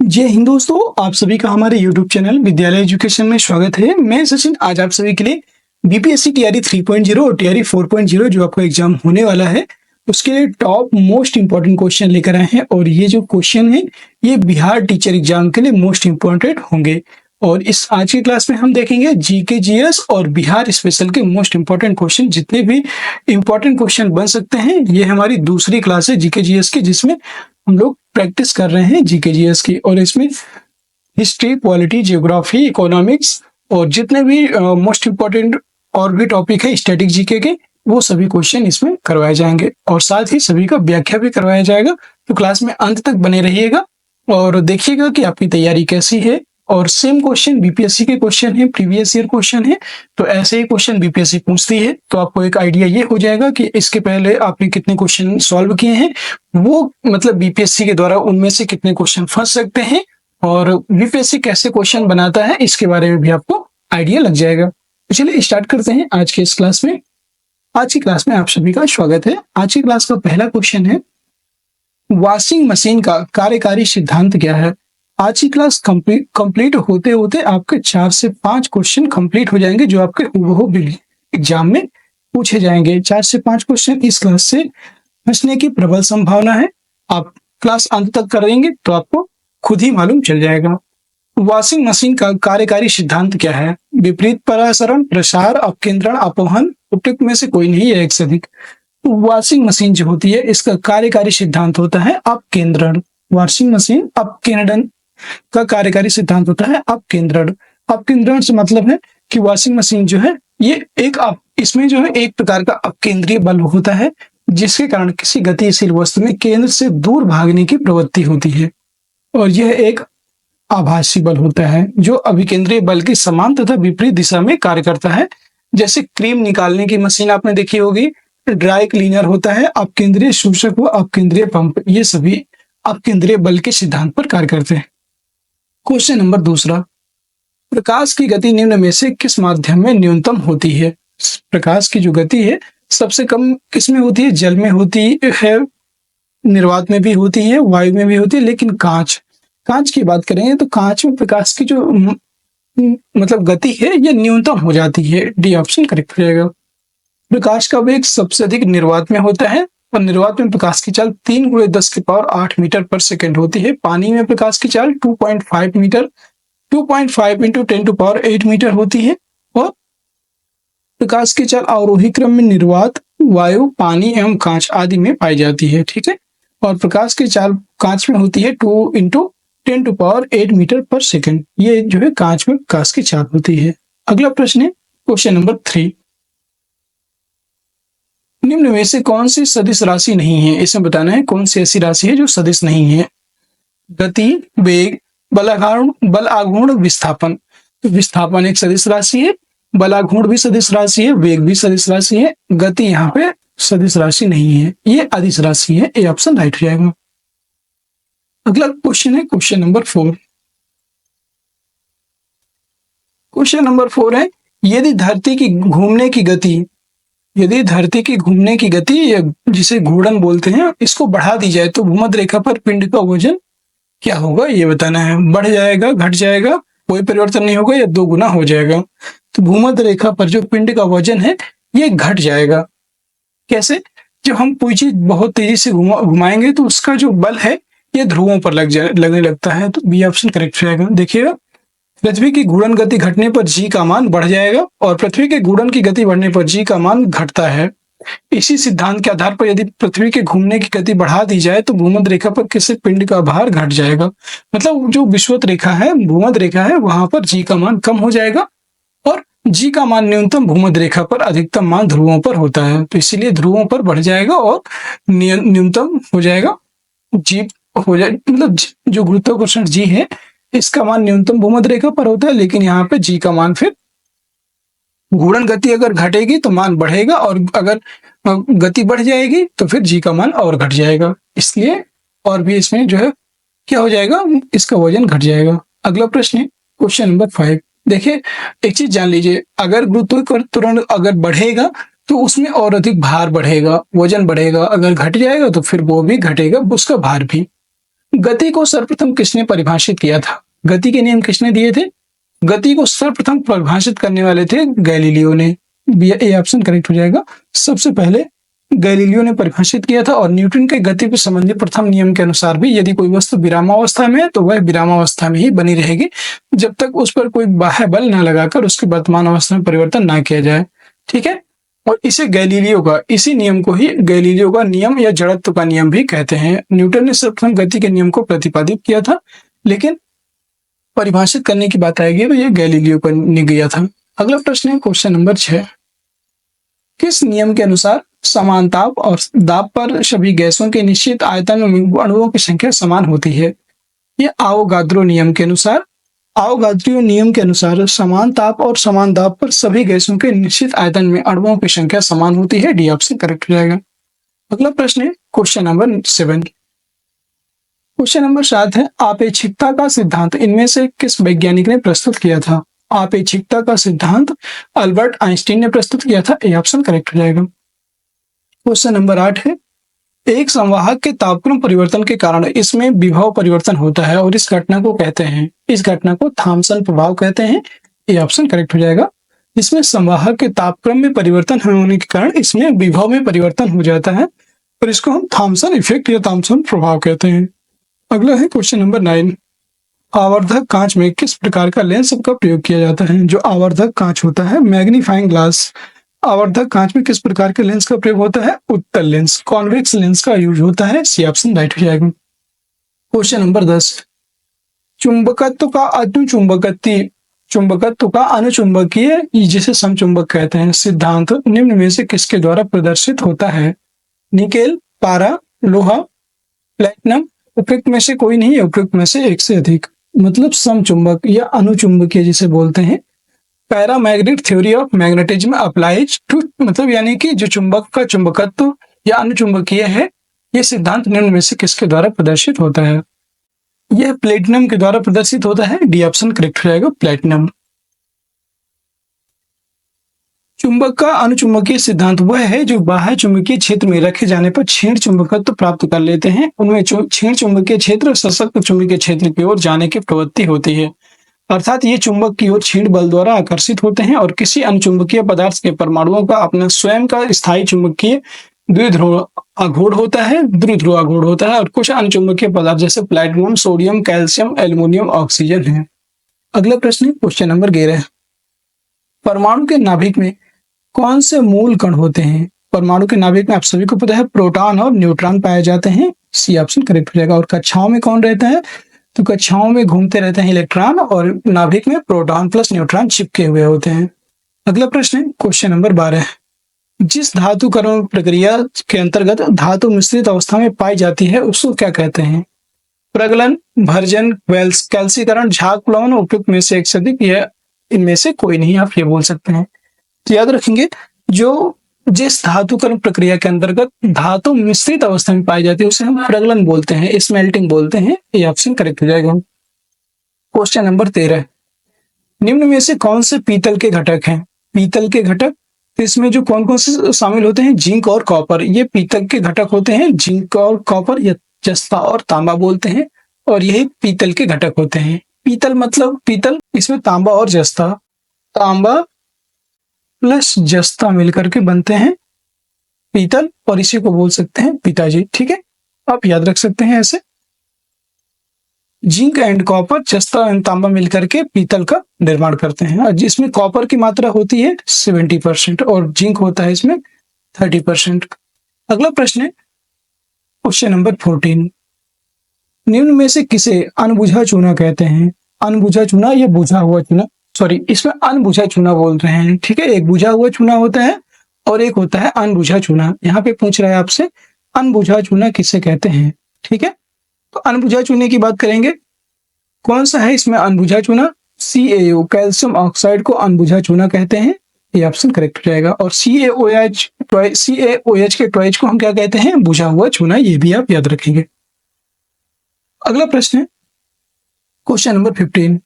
जय हिंद दोस्तों, आप सभी का हमारे YouTube चैनल विद्यालय एजुकेशन में स्वागत है। मैं सचिन आज आप सभी के लिए बीपीएससी टीआरई 3.0 और टीआरई 4.0 जो आपका एग्जाम होने वाला है उसके लिए टॉप मोस्ट इंपॉर्टेंट क्वेश्चन लेकर आए हैं। और ये जो क्वेश्चन है ये बिहार टीचर एग्जाम के लिए मोस्ट इंपॉर्टेंट होंगे। और इस आज की क्लास में हम देखेंगे जीके जीएस और बिहार स्पेशल के मोस्ट इंपॉर्टेंट क्वेश्चन, जितने भी इंपॉर्टेंट क्वेश्चन बन सकते हैं। ये हमारी दूसरी क्लास है जीके जीएस की, जिसमें हम लोग प्रैक्टिस कर रहे हैं जीके जीएस की। और इसमें हिस्ट्री, पॉलिटी, जियोग्राफी, इकोनॉमिक्स और जितने भी मोस्ट इंपॉर्टेंट और भी टॉपिक है स्टैटिक जीके के, वो सभी क्वेश्चन इसमें करवाए जाएंगे और साथ ही सभी का व्याख्या भी करवाया जाएगा। तो क्लास में अंत तक बने रहिएगा और देखिएगा कि आपकी तैयारी कैसी है। और सेम क्वेश्चन बीपीएससी के क्वेश्चन है, प्रीवियस ईयर क्वेश्चन है, तो ऐसे ही क्वेश्चन बीपीएससी पूछती है। तो आपको एक आइडिया ये हो जाएगा कि इसके पहले आपने कितने क्वेश्चन सॉल्व किए हैं, वो मतलब बीपीएससी के द्वारा उनमें से कितने क्वेश्चन फंस सकते हैं और बीपीएससी कैसे क्वेश्चन बनाता है इसके बारे में भी आपको आइडिया लग जाएगा। तो चलिए स्टार्ट करते हैं आज के इस क्लास में। आज की क्लास में आप सभी का स्वागत है। आज की क्लास का पहला क्वेश्चन है, वॉशिंग मशीन का कार्यकारी सिद्धांत क्या है। आज की क्लास कंप्लीट होते होते आपके 4 से 5 क्वेश्चन कंप्लीट हो जाएंगे जो आपके हूबहू एग्जाम में पूछे जाएंगे। 4 से 5 क्वेश्चन इस क्लास से फंसने की प्रबल संभावना है। आप क्लास अंत तक करेंगे तो आपको खुद ही मालूम चल जाएगा। वॉशिंग मशीन का कार्यकारी सिद्धांत क्या है। विपरीत परासरण, प्रसार, अपकेंद्रण, अपवहन, उपयुक्त में से कोई नहीं है एक से अधिक। वॉशिंग मशीन जो होती है इसका कार्यकारी सिद्धांत होता है अपकेंद्रण। वॉशिंग मशीन अपकेंद्रण का कार्यकारी सिद्धांत होता है अपकेंद्रण। अपकेंद्रण से मतलब है कि वॉशिंग मशीन जो है ये इसमें जो है एक प्रकार का अपकेंद्रीय बल होता है, जिसके कारण किसी गतिशील वस्तु में केंद्र से दूर भागने की प्रवृत्ति होती है। और यह एक आभासी बल होता है जो अभिकेंद्रीय बल की समान तथा विपरीत दिशा में कार्य करता है। जैसे क्रीम निकालने की मशीन आपने देखी होगी, ड्राई क्लीनर होता है, अपकेंद्रीय शोषक व अपकेंद्रीय पंप, ये सभी अपकेंद्रीय बल के सिद्धांत पर कार्य करते हैं। क्वेश्चन नंबर दूसरा, प्रकाश की गति निम्न में से किस माध्यम में न्यूनतम होती है। प्रकाश की जो गति है सबसे कम किस में होती है, जल में होती है, निर्वात में भी होती है, वायु में भी होती है, लेकिन कांच की बात करेंगे तो कांच में प्रकाश की जो मतलब गति है ये न्यूनतम हो जाती है। डी ऑप्शन करेक्ट हो जाएगा। प्रकाश का वेग सबसे अधिक निर्वात में होता है और निर्वात में प्रकाश की चाल 3 × 10⁸ मीटर पर सेकेंड होती है। पानी में प्रकाश की चाल 2.5 मीटर 2.5 × 10⁸ मीटर होती है। और प्रकाश की चाल अवरोही क्रम में निर्वात, वायु, पानी एवं कांच आदि में पाई जाती है। ठीक है। और प्रकाश की चाल कांच में होती है 2 × 10⁸ मीटर पर सेकेंड। ये जो है कांच में प्रकाश की चाल होती है। अगला प्रश्न है क्वेश्चन नंबर 3, निम्न में से कौन सी सदिश राशि नहीं है। इसमें बताना है कौन सी ऐसी राशि है जो सदिश नहीं है। गति, वेग, बल आघूर्ण, विस्थापन। तो विस्थापन एक सदिश राशि है, बल आघूर्ण भी सदिश राशि है, वेग भी सदिश राशि है, गति यहाँ पे सदिश राशि नहीं है, ये अदिश राशि है। ए ऑप्शन राइट हो जाएगा। अगला क्वेश्चन है क्वेश्चन नंबर 4। क्वेश्चन नंबर 4 है, यदि धरती की घूमने की गति जिसे घूर्णन बोलते हैं इसको बढ़ा दी जाए तो भूमध्य रेखा पर पिंड का वजन क्या होगा, ये बताना है। बढ़ जाएगा, घट जाएगा, कोई परिवर्तन नहीं होगा या 2 गुना हो जाएगा। तो भूमध्य रेखा पर जो पिंड का वजन है ये घट जाएगा। कैसे? जब हम कोई चीज बहुत तेजी से घुमाएंगे तो उसका जो बल है ये ध्रुवों पर लगने लगता है। तो बी ऑप्शन करेक्ट रहेगा। देखिएगा, पृथ्वी की घूर्णन गति घटने पर जी का मान बढ़ जाएगा और पृथ्वी के घूर्णन की गति बढ़ने पर जी का मान घटता है। इसी सिद्धांत के आधार पर यदि पृथ्वी के घूमने की गति बढ़ा दी जाए तो भूमध्य रेखा पर किसी पिंड का भार घट जाएगा। मतलब जो विषुवत रेखा है, भूमध्य रेखा है, वहां पर जी का मान कम हो जाएगा और जी का मान न्यूनतम भूमध्य रेखा पर, अधिकतम मान ध्रुवों पर होता है। तो इसीलिए ध्रुवों पर बढ़ जाएगा और न्यूनतम हो जाएगा। जी हो जाए मतलब जो गुरुत्वाकर्षण जी है इसका मान न्यूनतम भूमध्य रेखा पर होता है, लेकिन यहाँ पे जी का मान फिर घूर्णन गति अगर घटेगी तो मान बढ़ेगा और अगर गति बढ़ जाएगी तो फिर जी का मान और घट जाएगा। इसलिए और भी इसमें जो है क्या हो जाएगा, इसका वजन घट जाएगा। अगला प्रश्न है क्वेश्चन नंबर 5। देखिए एक चीज जान लीजिए, अगर गुरुत्वाकर्षण अगर बढ़ेगा तो उसमें और अधिक भार बढ़ेगा, वजन बढ़ेगा। अगर घट जाएगा तो फिर वो भी घटेगा, उसका भार भी। गति को सर्वप्रथम किसने परिभाषित किया था? गति के नियम किसने दिए थे? गति को सर्वप्रथम परिभाषित करने वाले थे गैलीलियो ने। ये ऑप्शन करेक्ट हो जाएगा। सबसे पहले गैलीलियो ने परिभाषित किया था। और न्यूटन के गति पर संबंधित प्रथम नियम के अनुसार भी यदि कोई वस्तु विरामावस्था में है तो वह विरामावस्था में ही बनी रहेगी जब तक उस पर कोई बाह्य बल न लगाकर उसकी वर्तमान अवस्था में परिवर्तन ना किया जाए। ठीक है, और इसी नियम को ही गैलीलियो का नियम या जड़त्व का नियम भी कहते हैं। न्यूटन ने सर्वप्रथम गति के नियम को प्रतिपादित किया था, लेकिन परिभाषित करने की बात आएगी तो ये गैलीलियो पर ने किया था। अगला प्रश्न है क्वेश्चन नंबर 6। किस नियम के अनुसार समान ताप और दाब पर सभी गैसों के निश्चित आयतन में अणुओं की संख्या समान होती है? ये आवोगाद्रो नियम के अनुसार समान ताप और समान दाब पर सभी गैसों के निश्चित आयतन में अणुओं की संख्या समान होती है। डी ऑप्शन करेक्ट हो जाएगा। अगला प्रश्न है क्वेश्चन नंबर 7। क्वेश्चन नंबर 7 है आपेक्षिकता का सिद्धांत इनमें से किस वैज्ञानिक ने प्रस्तुत किया था? आपेक्षिकता का सिद्धांत अल्बर्ट आइंस्टीन ने प्रस्तुत किया था। ए ऑप्शन करेक्ट हो जाएगा। क्वेश्चन नंबर 8 है एक संवाहक के तापक्रम परिवर्तन के कारण इसमें विभव परिवर्तन होता है और इस घटना को थॉमसन प्रभाव कहते हैं। ये ऑप्शन करेक्ट हो जाएगा। इसमें संवाहक के तापक्रम में परिवर्तन होने के कारण इसमें विभव में परिवर्तन हो जाता है और इसको हम थॉमसन इफेक्ट या थॉमसन प्रभाव कहते हैं। अगला है क्वेश्चन नंबर 9। आवर्धक कांच में किस प्रकार का लेंस का प्रयोग किया जाता है? जो आवर्धक कांच होता है, मैग्नीफाइंग ग्लास, आवर्धक कांच में किस प्रकार के लेंस का प्रयोग होता है? उत्तल लेंस, कॉन्वेक्स लेंस का यूज होता है। सी ऑप्शन राइट हो जाएगा। Question number 10। चुंबकत्व का अनुचुंबकीय जिसे समचुंबक कहते हैं सिद्धांत निम्न में से किसके द्वारा प्रदर्शित होता है? निकेल, पारा, लोहा, प्लेटिनम। उपयुक्त में से कोई नहीं है, उपयुक्त में से एक से अधिक। मतलब समचुंबक या अनुचुंबकीय जिसे बोलते हैं। Paramagnetic theory of magnetism applies to, मतलब यानी कि जो चुंबक का चुंबकत्व या अनुचुंबकीय है, यह सिद्धांत निम्न में से किसके द्वारा प्रदर्शित होता है? यह प्लेटिनम के द्वारा प्रदर्शित होता है। डी ऑप्शन करेक्ट हो जाएगा, प्लेटिनम। चुंबक का अनुचुंबकीय सिद्धांत वह है जो बाह्य चुंबकीय क्षेत्र में रखे जाने पर क्षीण चुंबकत्व प्राप्त कर लेते हैं। उनमें क्षीण चुंबकीय क्षेत्र सशक्त चुंबकीय क्षेत्र की ओर जाने की प्रवृत्ति होती है, अर्थात ये चुंबक की ओर क्षीण बल द्वारा आकर्षित होते हैं और किसी अनुचुंबकीय पदार्थ के परमाणुओं का अपना स्वयं का स्थायी चुंबकीय द्विध्रुव आघूर्ण होता है और कुछ अनुचुंबकीय पदार्थ जैसे platinum, sodium, calcium, aluminium, oxygen है। अगला प्रश्न क्वेश्चन नंबर 11। परमाणु के नाभिक में कौन से मूल कण होते हैं? परमाणु के नाभिक में आप सभी को पता है प्रोटॉन और न्यूट्रॉन पाए जाते हैं। सी ऑप्शन करेक्ट हो जाएगा। और कक्षाओं में कौन रहता है? तो कक्षाओं में घूमते रहते हैं इलेक्ट्रॉन और नाभिक में प्रोटॉन प्लस न्यूट्रॉन चिपके हुए होते हैं। अगला प्रश्न है क्वेश्चन नंबर 12। जिस धातुकरण प्रक्रिया के अंतर्गत धातु मिश्रित अवस्था में पाई जाती है उसको क्या कहते हैं? प्रगलन, भर्जन, कैल्सीकरण, झाग प्लवन। उपयुक्त में से एक से अधिक, यह इनमें से कोई नहीं, आप ये बोल सकते हैं। तो याद रखेंगे जिस धातुकरण प्रक्रिया के अंतर्गत धातु मिश्रित अवस्था में पाई जाती है उसे हम प्रगलन बोलते हैं, स्मेल्टिंग बोलते हैं। ये ऑप्शन करेक्ट हो जाएगा। Question number 13। निम्न में से कौन से पीतल के घटक हैं? पीतल के घटक, इसमें जो कौन कौन से शामिल होते हैं? जिंक और कॉपर, ये पीतल के घटक होते हैं। जिंक और कॉपर या जस्ता और तांबा बोलते हैं और यही पीतल के घटक होते हैं। पीतल मतलब पीतल, इसमें तांबा और जस्ता, तांबा प्लस जस्ता मिलकर के बनते हैं पीतल और इसी को बोल सकते हैं पिताजी। ठीक है, आप याद रख सकते हैं ऐसे। जिंक एंड कॉपर, जस्ता एंड तांबा मिलकर के पीतल का निर्माण करते हैं और जिसमें कॉपर की मात्रा होती है 70% और जिंक होता है इसमें 30%। अगला प्रश्न है क्वेश्चन नंबर 14। निम्न में से किसे अनबुझा चूना कहते हैं? अनबुझा चूना या बुझा हुआ चूना, सॉरी इसमें अनबुझा चूना बोल रहे हैं। ठीक है, एक बुझा हुआ चूना होता है और एक होता है अनबुझा चूना। यहाँ पे पूछ रहा है आपसे अनबुझा चूना किसे कहते हैं। ठीक है, तो अनबुझा चूने की बात करेंगे। कौन सा है इसमें अनबुझा चूना? CaO, कैल्शियम ऑक्साइड को अनबुझा चूना कहते हैं। ये ऑप्शन करेक्ट हो जाएगा। और CaOH के ट्वाइस को हम क्या कहते हैं? बुझा हुआ चूना। ये भी आप याद रखेंगे। अगला प्रश्न है क्वेश्चन नंबर 15।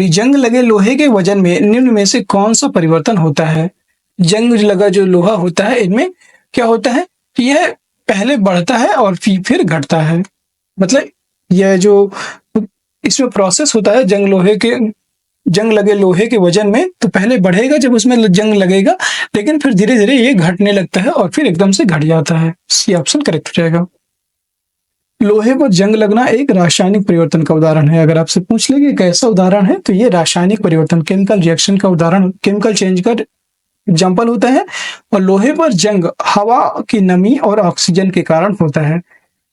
जंग लगे लोहे के वजन में निम्न में से कौन सा परिवर्तन होता है? जंग लगा जो लोहा होता है इनमें क्या होता है कि यह पहले बढ़ता है और फिर घटता है। मतलब यह जो इसमें प्रोसेस होता है जंग लगे लोहे के वजन में, तो पहले बढ़ेगा जब उसमें जंग लगेगा, लेकिन फिर धीरे धीरे ये घटने लगता है और फिर एकदम से घट जाता है। सी ऑप्शन करेक्ट हो जाएगा। लोहे पर जंग लगना एक रासायनिक परिवर्तन का उदाहरण है। अगर आपसे पूछ ले कि कैसा उदाहरण है, तो ये रासायनिक परिवर्तन, केमिकल रिएक्शन का उदाहरण, केमिकल चेंज का एग्जाम्पल होता है। और लोहे पर जंग हवा की नमी और ऑक्सीजन के कारण होता है।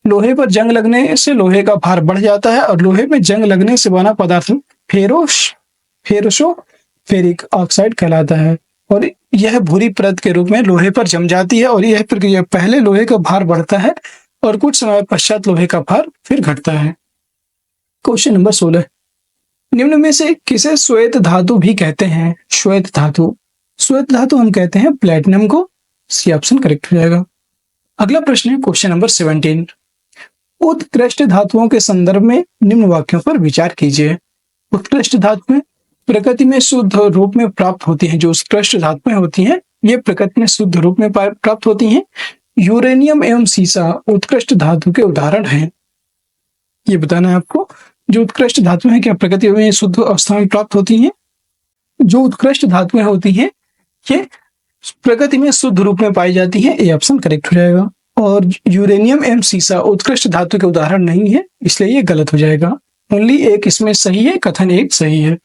लोहे पर जंग लगने से लोहे का भार बढ़ जाता है और लोहे में जंग लगने से बना पदार्थ फेरोसो फेरिक ऑक्साइड कहलाता है। और यह भूरी परत के रूप में लोहे पर जम जाती है और यह प्रक्रिया पहले लोहे का भार बढ़ता है और कुछ समय पश्चात लोहे का भार फिर घटता है। क्वेश्चन नंबर 16, निम्न में से किसे श्वेत धातु भी कहते हैं? श्वेत धातु हम कहते हैं प्लेटिनम को। सी ऑप्शन करेक्ट हो जाएगा। अगला प्रश्न है क्वेश्चन नंबर 17, उत्कृष्ट धातुओं के संदर्भ में निम्न वाक्यों पर विचार कीजिए। उत्कृष्ट धातुएं प्रकृति में शुद्ध रूप में प्राप्त होती हैं। जो उत्कृष्ट धातुएं होती हैं ये प्रकृति में शुद्ध रूप में प्राप्त होती हैं। यूरेनियम एवं सीसा उत्कृष्ट धातु के उदाहरण हैं। ये बताना है आपको, जो उत्कृष्ट धातुएं हैं क्या प्रकृति में शुद्ध अवस्था में प्राप्त होती हैं? जो उत्कृष्ट धातुएं होती हैं ये प्रकृति में शुद्ध रूप में पाई जाती हैं। ये ऑप्शन करेक्ट हो जाएगा। और यूरेनियम एवं सीसा उत्कृष्ट धातु के उदाहरण नहीं है, इसलिए ये गलत हो जाएगा। ओनली एक इसमें सही है, कथन एक सही है।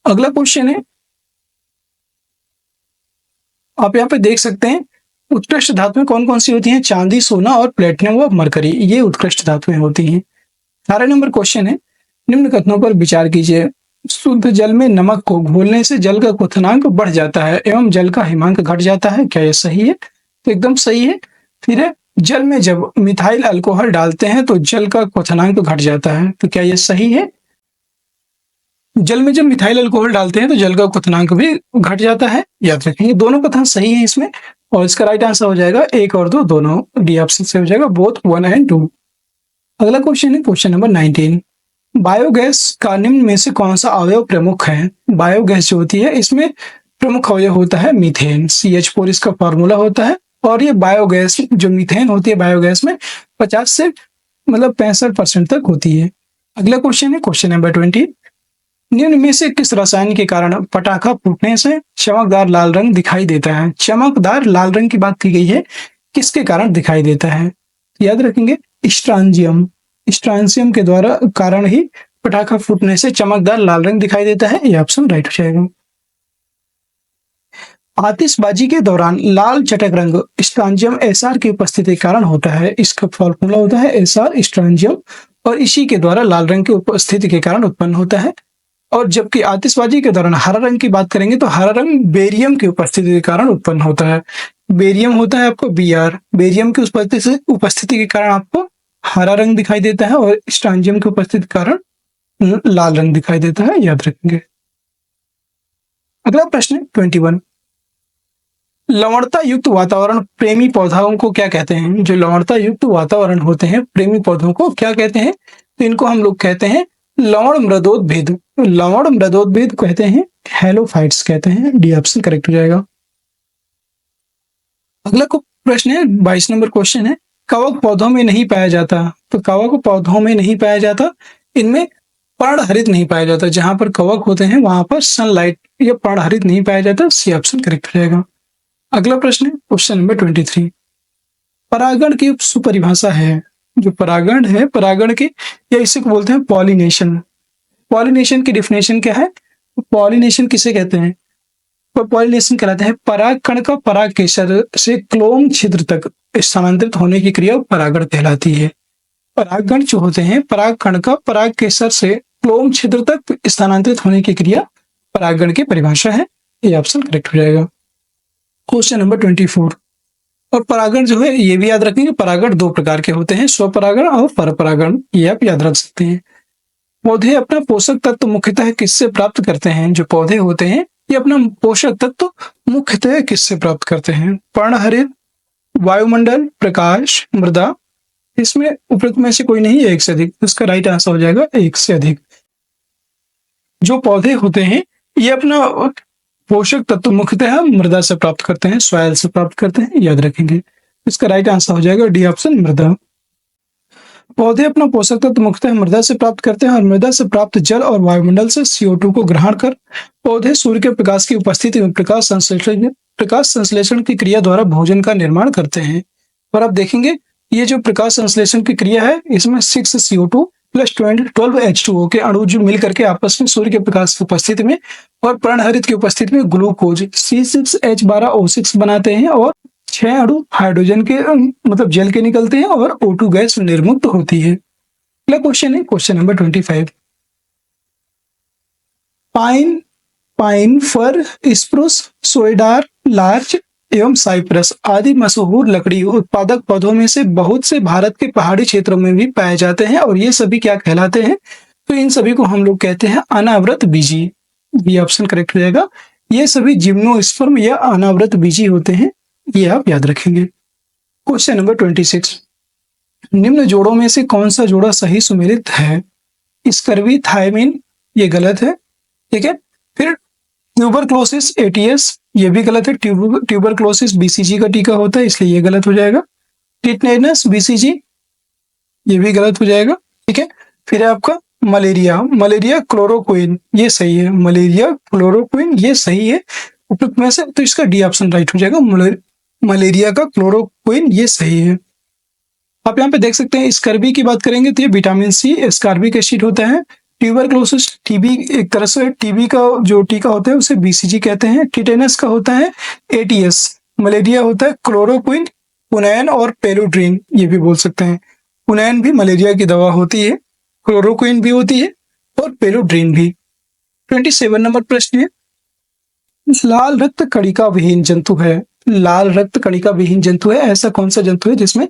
अगला क्वेश्चन है, आप यहाँ पे देख सकते हैं उत्कृष्ट धातुएं कौन कौन सी होती हैं? चांदी, सोना और प्लेटिनम व मरकरी, ये उत्कृष्ट धातुएं होती हैं। 18 नंबर क्वेश्चन है, निम्न कथनों पर विचार कीजिए। शुद्ध जल में नमक को घोलने से जल का क्वथनांक बढ़ जाता है एवं जल का हिमांक घट जाता है, क्या यह सही है? तो एकदम सही है। फिर है, जल में जब मिथाइल अल्कोहल डालते हैं तो जल का क्वथनांक घट जाता है, तो क्या यह सही है? जल में जब मिथाइल अल्कोहल डालते हैं तो जल का क्वथनांक भी घट जाता है, याद रखेंगे। दोनों कथन सही है इसमें, और इसका राइट आंसर हो जाएगा 1 और 2 दोनों, डी ऑप्शन से हो जाएगा, बोथ 1 एंड 2। अगला क्वेश्चन है क्वेश्चन नंबर 19, बायोगैस का निम्न में से कौन सा अवयव प्रमुख है? बायोगैस जो होती है इसमें प्रमुख अवयव होता है मीथेन, CH4 इसका फॉर्मूला होता है। और ये बायोगैस जो मीथेन होती है बायोगैस में 50 से 65% तक होती है। अगला क्वेश्चन है क्वेश्चन नंबर 20, निम्न में से किस रसायन के कारण पटाखा फूटने से चमकदार लाल रंग दिखाई देता है? चमकदार लाल रंग की बात की गई है, किसके कारण दिखाई देता है? याद रखेंगे, स्ट्रांजियम के द्वारा कारण ही पटाखा फूटने से चमकदार लाल रंग दिखाई देता है। यह ऑप्शन राइट हो जाएगा। आतिशबाजी के दौरान लाल चटक रंग स्ट्रांजियम SR की उपस्थिति के कारण होता है। इसका फॉर्मूला होता है SR स्ट्रांजियम, और इसी के द्वारा लाल रंग की उपस्थिति के कारण उत्पन्न होता है। और जबकि आतिशबाजी के दौरान हरा रंग की बात करेंगे तो हरा रंग बेरियम की उपस्थिति के कारण उत्पन्न होता है। बेरियम होता है आपको Br, बेरियम की उपस्थिति के कारण आपको हरा रंग दिखाई देता है, और स्ट्रांजियम की उपस्थिति के कारण लाल रंग दिखाई देता है, याद रखेंगे। अगला प्रश्न 21, लवणता युक्त वातावरण प्रेमी पौधों को क्या कहते हैं? जो लवणता युक्त वातावरण होते हैं प्रेमी पौधों को क्या कहते हैं? तो इनको हम लोग कहते हैं लवण मृदोद्भिद। लवण मृदोद्भिद कहते हैं हेलोफाइट्स कहते हैं, डी ऑप्शन करेक्ट हो जाएगा। अगला प्रश्न है 22 नंबर क्वेश्चन है, कवक पौधों में नहीं पाया जाता। तो कवक पौधों में नहीं पाया जाता, इनमें पर्णहरित नहीं पाया जाता। जहां पर कवक होते हैं वहां पर सनलाइट या पर्णहरित नहीं पाया जाता, सी ऑप्शन करेक्ट हो जाएगा। अगला प्रश्न है क्वेश्चन नंबर 23, परागण की सुपरिभाषा है। जो परागण है, परागण की या इसे को बोलते हैं पॉलिनेशन। पॉलिनेशन की डिफिनेशन क्या है? पॉलिनेशन किसे कहते हैं? पॉलिनेशन कहलाता है पराग कण का पराग केसर से क्लोम छिद्र तक स्थानांतरित होने की क्रिया परागण कहलाती है। परागण जो होते हैं पराग कण का पराग केसर से क्लोम छिद्र तक स्थानांतरित होने की क्रिया परागण की परिभाषा है। ये ऑप्शन करेक्ट हो जाएगा। क्वेश्चन नंबर 24, और परागण जो है ये भी याद रखेंगे, परागण 2 प्रकार के होते हैं, स्वपरागण और परपरागण, ये आप याद रख सकते हैं। पौधे अपना पोषक तत्व मुख्यतः किससे प्राप्त करते हैं? जो पौधे होते हैं ये अपना पोषक तत्व मुख्यतः किससे प्राप्त करते हैं? पर्णहरित, वायुमंडल, प्रकाश, मृदा, इसमें उपरोक्त में से कोई नहीं है, 1 से अधिक। इसका राइट आंसर हो जाएगा 1 से अधिक। जो पौधे होते हैं ये अपना पोषक तत्व मुख्यतः मृदा से प्राप्त करते हैं, सॉइल से प्राप्त करते हैं, याद रखेंगे। इसका राइट आंसर हो जाएगा डी ऑप्शन मृदा। पौधे अपना पोषक तत्व मुख्यतः मृदा से प्राप्त करते हैं और मृदा से प्राप्त जल और वायुमंडल से CO2 को ग्रहण कर पौधे सूर्य के प्रकाश की उपस्थिति में प्रकाश संश्लेषण की क्रिया द्वारा भोजन का निर्माण करते हैं। और आप देखेंगे ये जो प्रकाश संश्लेषण की क्रिया है इसमें 6 CO2 प्लस 12 H2O के अणु जो मिल करके आपस में सूर्य के प्रकाश की उपस्थिति में और पर्णहरित की उपस्थिति में ग्लूकोज C6H12O6 बनाते हैं और 6 अणु हाइड्रोजन के मतलब जल के निकलते हैं और O2 गैस निर्मुक्त होती है। अगला क्वेश्चन है क्वेश्चन नंबर 25। पाइन फर स्प्रूस सोइडार लार्च एवं साइप्रस आदि मशहूर लकड़ी उत्पादक पौधों में से बहुत से भारत के पहाड़ी क्षेत्रों में भी पाए जाते हैं और ये सभी क्या कहलाते हैं? तो इन सभी को हम लोग कहते हैं अनावृत बीजी। ये ऑप्शन करेक्ट हो जाएगा। ये सभी जिम्नोस्पर्म या अनावृत बीजी होते हैं, ये आप याद रखेंगे। Question number 26। निम्न जोड़ों में से कौन सा जोड़ा सही सुमेलित है? स्कर्वी थायमिन, ये गलत है, ठीक है। फिर ट्यूबरक्लोसिस ATS, ये भी गलत है। ट्यूबरक्लोसिस BCG का टीका होता है, इसलिए ये गलत हो जाएगा। टिटेनस BCG, ये भी गलत हो जाएगा, ठीक है। फिर है आपका मलेरिया क्लोरोक्विन, ये सही है। मलेरिया क्लोरोक्विन ये सही है उपयुक्त में से, तो इसका डी ऑप्शन राइट हो जाएगा। मलेरिया का क्लोरोक्विन ये सही है। आप यहाँ पे देख सकते हैं स्कर्वी की बात करेंगे तो ये विटामिन C स्कॉर्बिक एसिड होता है। ट्यूबरक्लोसिस TB, एक तरह से TB का जो टीका होता है उसे BCG कहते हैं। टिटेनस का होता है ATS। मलेरिया होता है क्लोरोक्विन, पुनैन और पेलुड्रीन, ये भी बोल सकते हैं। पुनैन भी मलेरिया की दवा होती है, क्लोरोक्विन भी होती है और पेलुड्रीन भी। 27 नंबर प्रश्न है, लाल रक्त कणिका विहीन जंतु है। लाल रक्त कणिका विहीन जंतु है, ऐसा कौन सा जंतु है जिसमें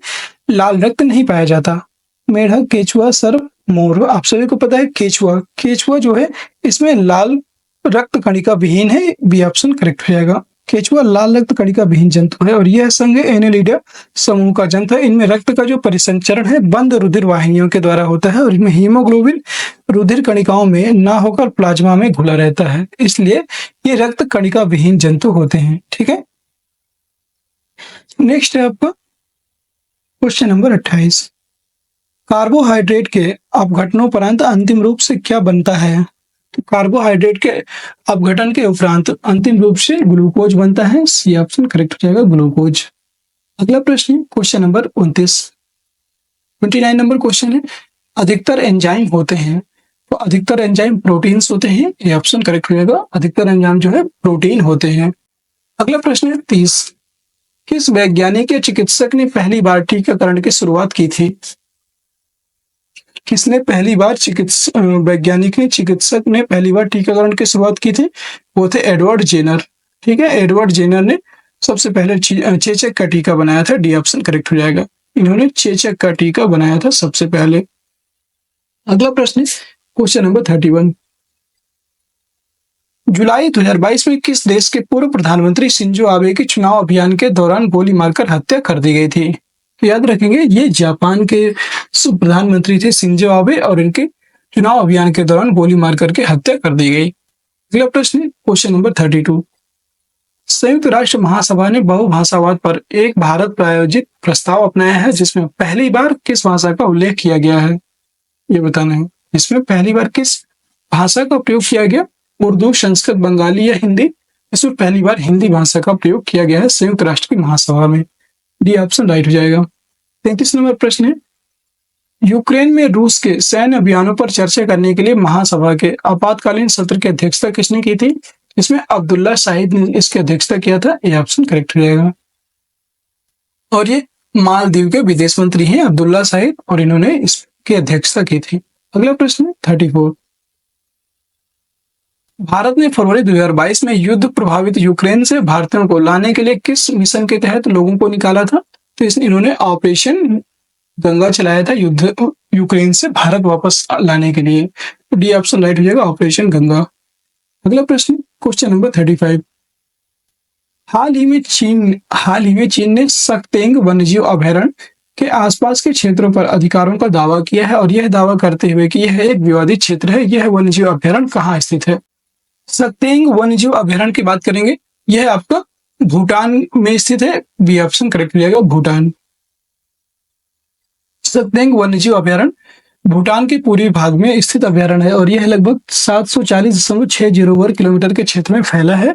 लाल रक्त नहीं पाया जाता? मेढक, केचुआ, सर्प, मोर। आप सभी को पता है केचुआ जो है इसमें लाल रक्त कणिका विहीन है, बी ऑप्शन करेक्ट हो जाएगा। केचुआ लाल रक्त कणिका विहीन जंतु है और यह संघ एनेलिडा समूह का जंतु है। इनमें रक्त का जो परिसंचरण है बंद रुधिर वाहिनियों के द्वारा होता है और इनमें हीमोग्लोबिन रुधिर कणिकाओं में ना होकर प्लाज्मा में घुला रहता है, इसलिए ये रक्त कणिका विहीन जंतु होते हैं, ठीक है। नेक्स्ट है आपका क्वेश्चन नंबर 28। कार्बोहाइड्रेट के अपघटनोपरांत अंतिम रूप से क्या बनता है? तो कार्बोहाइड्रेट के अपघटन के उपरांत अंतिम रूप से ग्लूकोज बनता है, सी ऑप्शन करेक्ट हो जाएगा, ग्लूकोज। अगला प्रश्न क्वेश्चन नंबर 29। 29 नंबर क्वेश्चन है, अधिकतर एंजाइम होते हैं, तो अधिकतर एंजाइम प्रोटीन्स होते हैं, ये ऑप्शन करेक्ट हो जाएगा। अधिकतर एंजाइम जो है प्रोटीन होते हैं। अगला प्रश्न है 30। किस वैज्ञानिक या चिकित्सक ने पहली बार टीकाकरण की शुरुआत की थी? किसने पहली बार चिकित्सक ने पहली बार टीकाकरण की शुरुआत की थी? वो थे एडवर्ड जेनर, ठीक है। एडवर्ड जेनर ने सबसे पहले चेचक का टीका बनाया था, डी ऑप्शन करेक्ट हो जाएगा। इन्होंने चेचक का टीका बनाया था सबसे पहले। अगला प्रश्न क्वेश्चन नंबर 31। जुलाई 2022 में किस देश के पूर्व प्रधानमंत्री शिंजो आबे की चुनाव अभियान के दौरान गोली मारकर हत्या कर दी गई थी? तो याद रखेंगे ये जापान के प्रधानमंत्री थे शिंजो आबे और इनके चुनाव अभियान के दौरान गोली मार करके हत्या कर दी गई। अगला प्रश्न क्वेश्चन नंबर 32। संयुक्त राष्ट्र महासभा ने बहुभाषावाद पर एक भारत प्रायोजित प्रस्ताव अपनाया है जिसमें पहली बार किस भाषा का उल्लेख किया गया है? ये बताना है। इसमें पहली बार किस भाषा का प्रयोग किया गया? उर्दू, संस्कृत, बंगाली या हिंदी? इसमें पहली बार हिंदी भाषा का प्रयोग किया गया है संयुक्त राष्ट्र की महासभा में, डी ऑप्शन राइट हो जाएगा। 33 नंबर प्रश्न है, यूक्रेन में रूस के सैन्य अभियानों पर चर्चा करने के लिए महासभा के आपातकालीन सत्र की अध्यक्षता किसने की थी? इसमें अब्दुल्ला शाहिद ने इसकी अध्यक्षता किया था, ये ऑप्शन करेक्ट हो जाएगा। और ये मालदीव के विदेश मंत्री हैं अब्दुल्ला शाहिद और इन्होंने इसकी अध्यक्षता की थी। अगला प्रश्न 34। भारत ने फरवरी 2022 में युद्ध प्रभावित यूक्रेन से भारतीयों को लाने के लिए किस मिशन के तहत लोगों को निकाला था? तो इन्होंने ऑपरेशन गंगा चलाया था युद्ध यूक्रेन से भारत वापस लाने के लिए, डी ऑप्शन राइट हो जाएगा, ऑपरेशन गंगा। अगला प्रश्न क्वेश्चन नंबर 35। हाल ही में चीन ने सक्तेंग वन्यजीव अभयारण्य के आसपास के क्षेत्रों पर अधिकारों का दावा किया है और यह दावा करते हुए कि यह एक विवादित क्षेत्र है। यह वन्यजीव अभयारण्य कहाँ स्थित है? सक्तेंग वन्यजीव अभयारण्य की बात करेंगे, यह आपका भूटान में स्थित है, बी ऑप्शन करेक्ट हो जाएगा भूटान। सत्संग वन्यजीव अभयारण्य भूटान के पूर्वी भाग में स्थित अभयारण्य है और यह लगभग 740.60 वर्ग किलोमीटर के क्षेत्र में फैला है।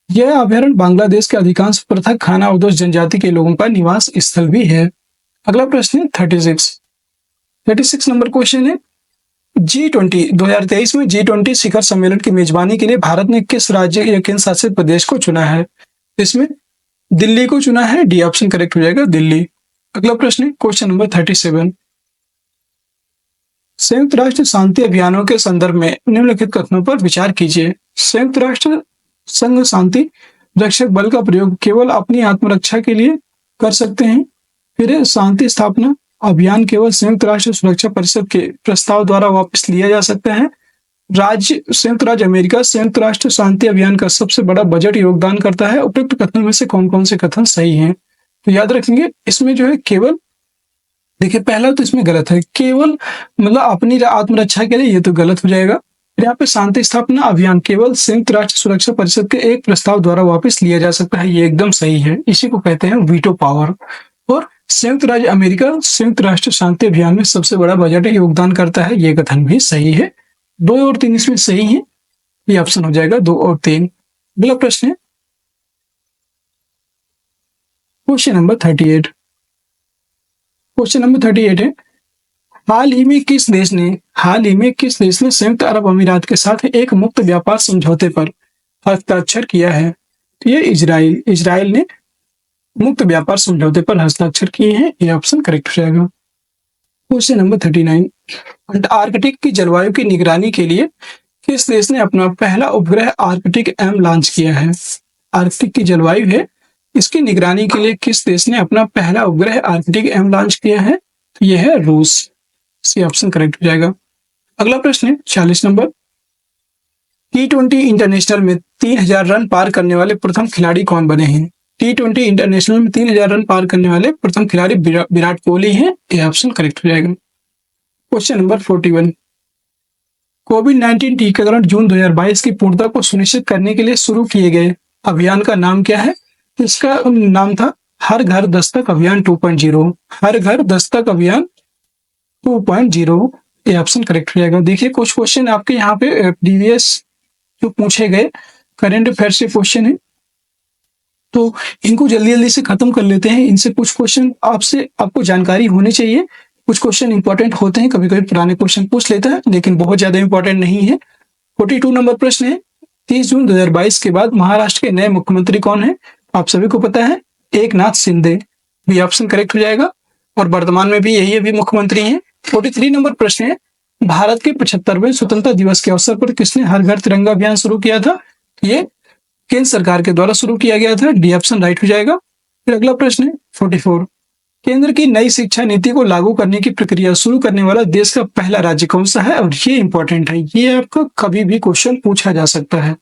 यह अभयारण्य बांग्लादेश के अधिकांश पृथक खाना उद्दोष जनजाति के लोगों का निवास स्थल भी है। अगला प्रश्न है 36 नंबर क्वेश्चन है, G20 2023 में G20 शिखर सम्मेलन की मेजबानी के लिए भारत ने किस राज्य या केंद्र शासित प्रदेश को चुना है? इसमें दिल्ली को चुना है, डी ऑप्शन करेक्ट हो जाएगा दिल्ली। अगला प्रश्न है क्वेश्चन नंबर 37, संयुक्त राष्ट्र शांति अभियानों के संदर्भ में निम्नलिखित कथनों पर विचार कीजिए। संयुक्त राष्ट्र संघ शांति रक्षक बल का प्रयोग केवल अपनी आत्मरक्षा के लिए कर सकते हैं। फिर शांति स्थापना अभियान केवल संयुक्त राष्ट्र सुरक्षा परिषद के प्रस्ताव द्वारा वापस लिया जा सकता है। संयुक्त राज्य अमेरिका संयुक्त राष्ट्र शांति अभियान का सबसे बड़ा बजट योगदान करता है। उपयुक्त कथनों में से कौन कौन से कथन सही हैं? तो याद रखेंगे इसमें जो है केवल, देखिए पहला तो इसमें गलत है, केवल मतलब अपनी आत्मरक्षा के लिए, ये तो गलत हो जाएगा। फिर यहाँ पे शांति स्थापना अभियान केवल संयुक्त राष्ट्र सुरक्षा परिषद के एक प्रस्ताव द्वारा वापस लिया जा सकता है, ये एकदम सही है, इसी को कहते हैं वीटो पावर। और संयुक्त राज्य अमेरिका संयुक्त राष्ट्र शांति अभियान में सबसे बड़ा बजट योगदान करता है, ये कथन भी सही है। 2 और 3 इसमें सही है, ये ऑप्शन हो जाएगा 2 और 3। अगला प्रश्न है क्वेश्चन नंबर 38। क्वेश्चन नंबर 38 है, हाल ही में किस देश ने संयुक्त अरब अमीरात के साथ एक मुक्त व्यापार समझौते पर हस्ताक्षर किया है? तो ये इजराइल ने मुक्त व्यापार समझौते पर हस्ताक्षर किए हैं, ये ऑप्शन करेक्ट हो जाएगा। क्वेश्चन नंबर 39, अंटार्कटिक की जलवायु की निगरानी के लिए किस देश ने अपना पहला उपग्रह आर्कटिक एम लॉन्च किया है? आर्कटिक की जलवायु है, इसकी निगरानी के लिए किस देश ने अपना पहला उपग्रह आर्कटिक एम लॉन्च किया है? तो यह है रूस, सी ऑप्शन करेक्ट हो जाएगा। अगला प्रश्न है 40 नंबर, T20 इंटरनेशनल में 3000 रन पार करने वाले प्रथम खिलाड़ी कौन बने हैं? T20 इंटरनेशनल में 3000 रन पार करने वाले प्रथम खिलाड़ी विराट कोहली हैं, यह ऑप्शन करेक्ट हो जाएगा। क्वेश्चन नंबर 41, कोविड-19 टीकाकरण जून 2022 की पूर्णता को सुनिश्चित करने के लिए शुरू किए गए अभियान का नाम क्या है? इसका नाम था हर घर दस्तक अभियान 2.0, हर घर दस्तक अभियान 2.0, ये ऑप्शन करेक्ट हो जाएगा। देखिए कुछ क्वेश्चन आपके यहाँ पे प्रीवियस जो पूछे गए करंट अफेयर से क्वेश्चन है, तो इनको जल्दी जल्दी से खत्म कर लेते हैं। इनसे कुछ क्वेश्चन आपको जानकारी होनी चाहिए, कुछ क्वेश्चन इंपॉर्टेंट होते हैं, कभी कभी पुराने क्वेश्चन पूछ लेता है लेकिन बहुत ज्यादा इंपॉर्टेंट नहीं है। 42 नंबर प्रश्न है, 30 जून 2022 के बाद महाराष्ट्र के नए मुख्यमंत्री कौन है? आप सभी को पता है एकनाथ शिंदे, भी ऑप्शन करेक्ट हो जाएगा, और वर्तमान में भी यही अभी मुख्यमंत्री हैं। 43 नंबर प्रश्न है, भारत के 75वें स्वतंत्रता दिवस के अवसर पर किसने हर घर तिरंगा अभियान शुरू किया था? ये केंद्र सरकार के द्वारा शुरू किया गया था, डी ऑप्शन राइट हो जाएगा। फिर अगला प्रश्न है 44, केंद्र की नई शिक्षा नीति को लागू करने की प्रक्रिया शुरू करने वाला देश का पहला राज्य कौन सा है? और ये इंपॉर्टेंट है, ये आपका कभी भी क्वेश्चन पूछा जा सकता है,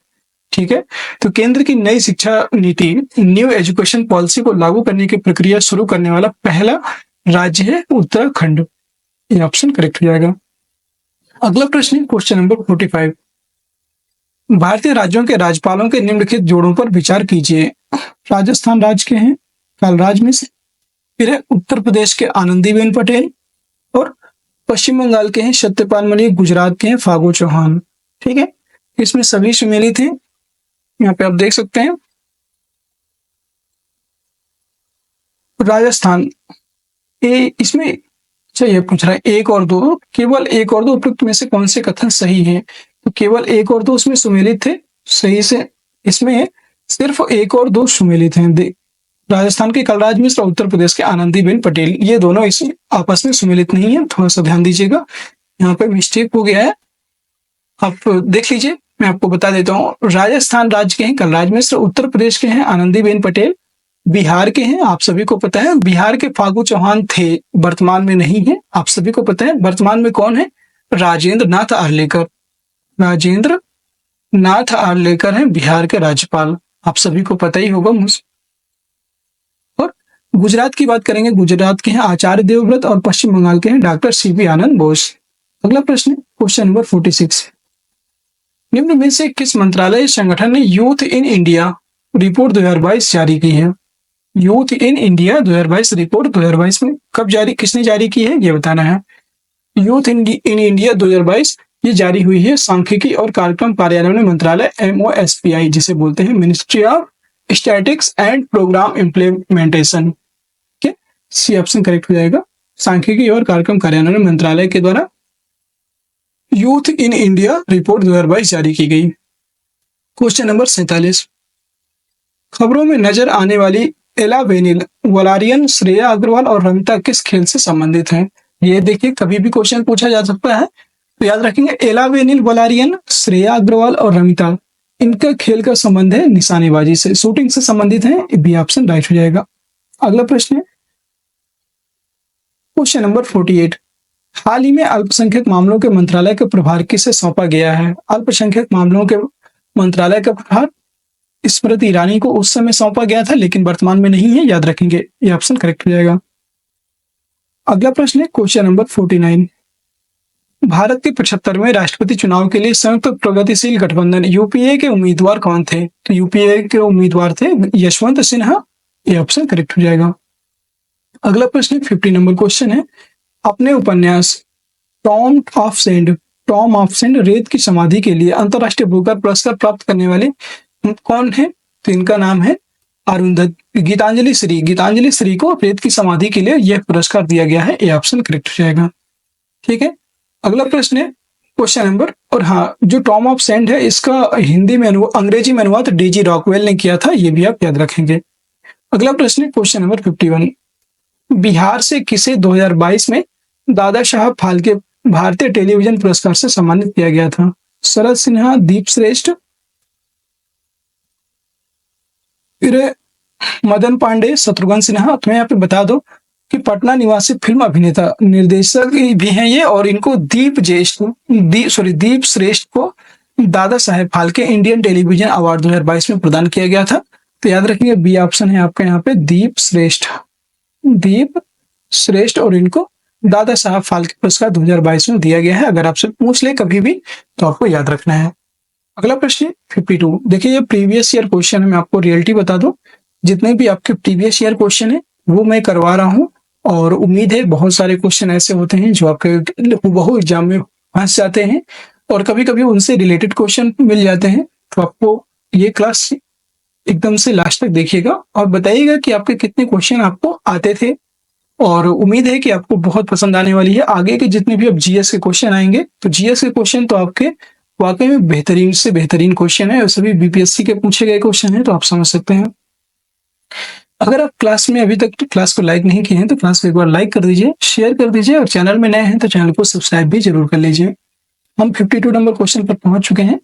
ठीक है। तो केंद्र की नई शिक्षा नीति न्यू एजुकेशन पॉलिसी को लागू करने की प्रक्रिया शुरू करने वाला पहला राज्य है उत्तराखंड, ये ऑप्शन करेक्ट हो जाएगा। अगला प्रश्न है क्वेश्चन नंबर 45, भारतीय राज्यों के राज्यपालों के निम्नलिखित जोड़ों पर विचार कीजिए। राजस्थान राज्य के हैं कलराज मिश्र, फिर है उत्तर प्रदेश के आनंदीबेन पटेल, और पश्चिम बंगाल के हैं सत्यपाल मलिक, गुजरात के हैं फागू चौहान, ठीक है। इसमें सभी सम्मिलित हैं, यहाँ पे आप देख सकते हैं। राजस्थान इसमें अच्छा ये पूछ रहा है 1 और 2, केवल 1 और 2 उपयुक्त में से कौन से कथन सही है? तो केवल 1 और 2 उसमें सुमेलित थे, सही से इसमें सिर्फ 1 और 2 सुमेलित हैं। राजस्थान के कलराज मिश्र और उत्तर प्रदेश के आनंदीबेन पटेल, ये दोनों इस आपस में सुमेलित नहीं है, थोड़ा सा ध्यान दीजिएगा, यहाँ पे मिस्टेक हो गया है, आप देख लीजिए। मैं आपको बता देता हूँ, राजस्थान राज्य के हैं कलराज मिश्र, उत्तर प्रदेश के हैं आनंदीबेन पटेल, बिहार के हैं आप सभी को पता है बिहार के फागू चौहान थे, वर्तमान में नहीं है, आप सभी को पता है। वर्तमान में कौन है? राजेंद्र नाथ आर्लेकर, राजेंद्र नाथ आर्लेकर हैं बिहार के राज्यपाल, आप सभी को पता ही होगा। और गुजरात की बात करेंगे, गुजरात के हैं आचार्य देवव्रत, और पश्चिम बंगाल के हैं डॉक्टर सीवी आनंद बोस। अगला प्रश्न क्वेश्चन नंबर 46, निम्न में से किस मंत्रालय संगठन ने यूथ इन इंडिया रिपोर्ट 2022 जारी की है? यूथ इन इंडिया 2022 रिपोर्ट 2022 में कब जारी, किसने जारी की है, ये बताना है। यूथ इन इंडिया 2022 ये जारी हुई है सांख्यिकी और कार्यक्रम कार्यान्वयन मंत्रालय, MOSPI जिसे बोलते हैं, ministry of statics and programme implementation. ठीक है, सी ऑप्शन करेक्ट हो जाएगा। सांख्यिकी और कार्यक्रम कार्यान्वयन मंत्रालय के द्वारा यूथ इन इंडिया रिपोर्ट 2022 जारी की गई। क्वेश्चन नंबर 47, खबरों में नजर आने वाली एला वेनिल, वलारियन, श्रेया अग्रवाल और रमिता किस खेल से संबंधित हैं? ये देखिए कभी भी क्वेश्चन पूछा जा सकता है, तो याद रखेंगे एला वेनिल, वलारियन, श्रेया अग्रवाल और रमिता, इनका खेल का संबंध है निशानेबाजी से, शूटिंग से संबंधित है। बी ऑप्शन राइट हो जाएगा। अगला प्रश्न है क्वेश्चन नंबर 48, हाल ही में अल्पसंख्यक मामलों के मंत्रालय का प्रभार किसे सौंपा गया है? अल्पसंख्यक मामलों के मंत्रालय का प्रभार स्मृति ईरानी को उस समय सौंपा गया था, लेकिन वर्तमान में नहीं है, याद रखेंगे। ये ऑप्शन करेक्ट हो जाएगा। अगला प्रश्न है क्वेश्चन नंबर 49, भारत के 75वें राष्ट्रपति चुनाव के लिए संयुक्त प्रगतिशील गठबंधन यूपीए के उम्मीदवार कौन थे? तो यूपीए के उम्मीदवार थे यशवंत सिन्हा। ये ऑप्शन करेक्ट हो जाएगा। अगला प्रश्न 50 नंबर क्वेश्चन है, अपने उपन्यास टॉम ऑफ सेंड रेत की समाधि के लिए अंतरराष्ट्रीय बुकर पुरस्कार प्राप्त करने वाले कौन है? तो इनका नाम है अरुंधति गीतांजलि श्री को रेत की समाधि के लिए यह पुरस्कार दिया गया है। ये ऑप्शन करेक्ट हो जाएगा। ठीक है, अगला प्रश्न है क्वेश्चन नंबर, और हाँ, जो टॉम ऑफ सेंड है इसका हिंदी में अंग्रेजी में अनुवाद DG रॉकवेल ने किया था, ये भी आप याद रखेंगे। अगला प्रश्न है क्वेश्चन नंबर 51, बिहार से किसे 2022 में दादा साहब फाल्के भारतीय टेलीविजन पुरस्कार से सम्मानित किया गया था? शरद सिन्हा, दीप श्रेष्ठ, फिर मदन पांडे, शत्रुघ्न सिन्हा। तो मैं यहाँ पे बता दो कि पटना निवासी फिल्म अभिनेता निर्देशक भी हैं ये, और इनको दीप श्रेष्ठ को Dada Saheb Phalke Indian television award 2022 में प्रदान किया गया था। तो याद रखिए बी ऑप्शन है आपका यहाँ पे दीप श्रेष्ठ, और इनको दादा साहब फाल्के पुरस्कार 2022 में दिया गया है। अगर आपसे पूछ ले कभी भी तो आपको याद रखना है। अगला प्रश्न 52, देखिए ये प्रीवियस ईयर क्वेश्चन है, मैं आपको रियलिटी बता दूं, जितने भी आपके प्रीवियस ईयर क्वेश्चन है वो मैं करवा रहा हूं, और उम्मीद है बहुत सारे क्वेश्चन ऐसे होते हैं जो आपके बहु एग्जाम में फंस जाते हैं, और कभी कभी उनसे रिलेटेड क्वेश्चन मिल जाते हैं। तो आपको ये क्लास एकदम से लास्ट तक देखिएगा और बताइएगा कि आपके कितने क्वेश्चन आपको आते थे, और उम्मीद है कि आपको बहुत पसंद आने वाली है। आगे के जितने भी अब जीएस के क्वेश्चन आएंगे, तो जीएस के क्वेश्चन तो आपके वाकई में बेहतरीन से बेहतरीन क्वेश्चन है, और सभी बीपीएससी के पूछे गए क्वेश्चन है, तो आप समझ सकते हैं। अगर आप क्लास में अभी तक क्लास को लाइक नहीं किए हैं तो क्लास को एक बार लाइक कर दीजिए, शेयर कर दीजिए, और चैनल में नए हैं तो चैनल को सब्सक्राइब भी जरूर कर लीजिए। हम 52 नंबर क्वेश्चन पर पहुंच चुके हैं।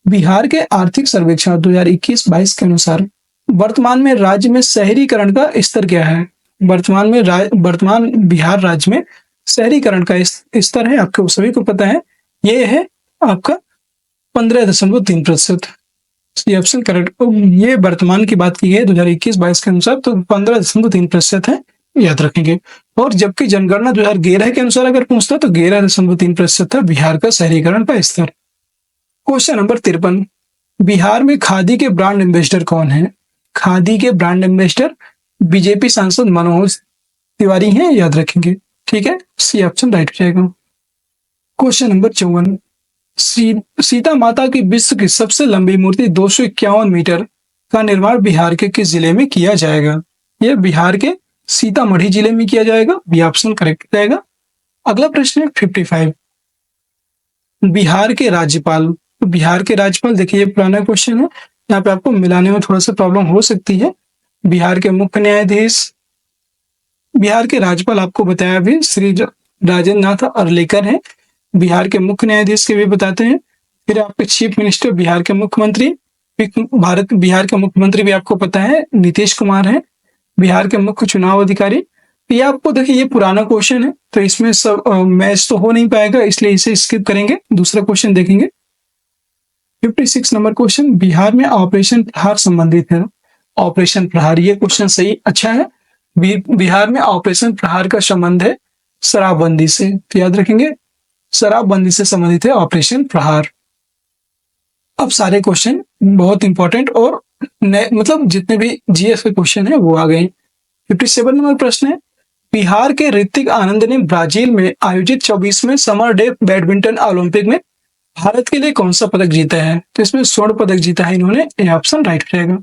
बिहार के आर्थिक सर्वेक्षण 2021-22 के अनुसार वर्तमान में राज्य में शहरीकरण का स्तर क्या है? वर्तमान बिहार राज्य में शहरीकरण का स्तर है, आपको सभी को पता है, ये है आपका 15.3%। ये ऑप्शन करेक्ट, ये वर्तमान की बात की है 2021-22 के अनुसार, तो 15.3% है, याद रखेंगे। और जबकि जनगणना 2011 के अनुसार अगर पूछता तो 11.3% था बिहार का शहरीकरण का स्तर। क्वेश्चन नंबर 53, बिहार में खादी के ब्रांड एम्बेसडर कौन है? खादी के ब्रांड एम्बेसडर बीजेपी सांसद मनोज तिवारी हैं, याद रखेंगे। ठीक है, सी ऑप्शन राइट हो जाएगा। क्वेश्चन नंबर 54, सीता माता की विश्व की सबसे लंबी मूर्ति 251 मीटर का निर्माण बिहार के किस जिले में किया जाएगा? यह बिहार के सीतामढ़ी जिले में किया जाएगा। बी ऑप्शन करेक्ट हो जाएगा। अगला प्रश्न है 55, बिहार के राज्यपाल। बिहार के राज्यपाल, देखिए ये पुराना क्वेश्चन है, यहाँ पे आपको मिलाने में थोड़ा सा प्रॉब्लम हो सकती है। बिहार के मुख्य न्यायाधीश, बिहार के राज्यपाल आपको बताया भी श्री राजेंद्र नाथ अर्लेकर हैं, बिहार के मुख्य न्यायाधीश के भी बताते हैं। फिर आपके चीफ मिनिस्टर बिहार के मुख्यमंत्री, बिहार के मुख्यमंत्री भी आपको पता है नीतीश कुमार हैं। बिहार के मुख्य चुनाव अधिकारी, ये आपको देखिए ये पुराना क्वेश्चन है, तो इसमें सब मैच तो हो नहीं पाएगा, इसलिए इसे स्किप करेंगे, दूसरा क्वेश्चन देखेंगे। 56 नंबर क्वेश्चन, बिहार में ऑपरेशन प्रहार संबंधित है। ऑपरेशन प्रहार, ये क्वेश्चन सही अच्छा है। बिहार में ऑपरेशन प्रहार का संबंध है शराबबंदी से, तो याद रखेंगे शराबबंदी से संबंधित है ऑपरेशन प्रहार। अब सारे क्वेश्चन बहुत इंपॉर्टेंट और मतलब जितने भी जीएस के क्वेश्चन है वो आ गए। 57 नंबर प्रश्न है, बिहार के ऋतिक आनंद ने ब्राजील में आयोजित 24वें समर डे बैडमिंटन ओलंपिक में भारत के लिए कौन सा पदक जीता है? तो इसमें स्वर्ण पदक जीता है इन्होंने, ये ऑप्शन राइट हो जाएगा।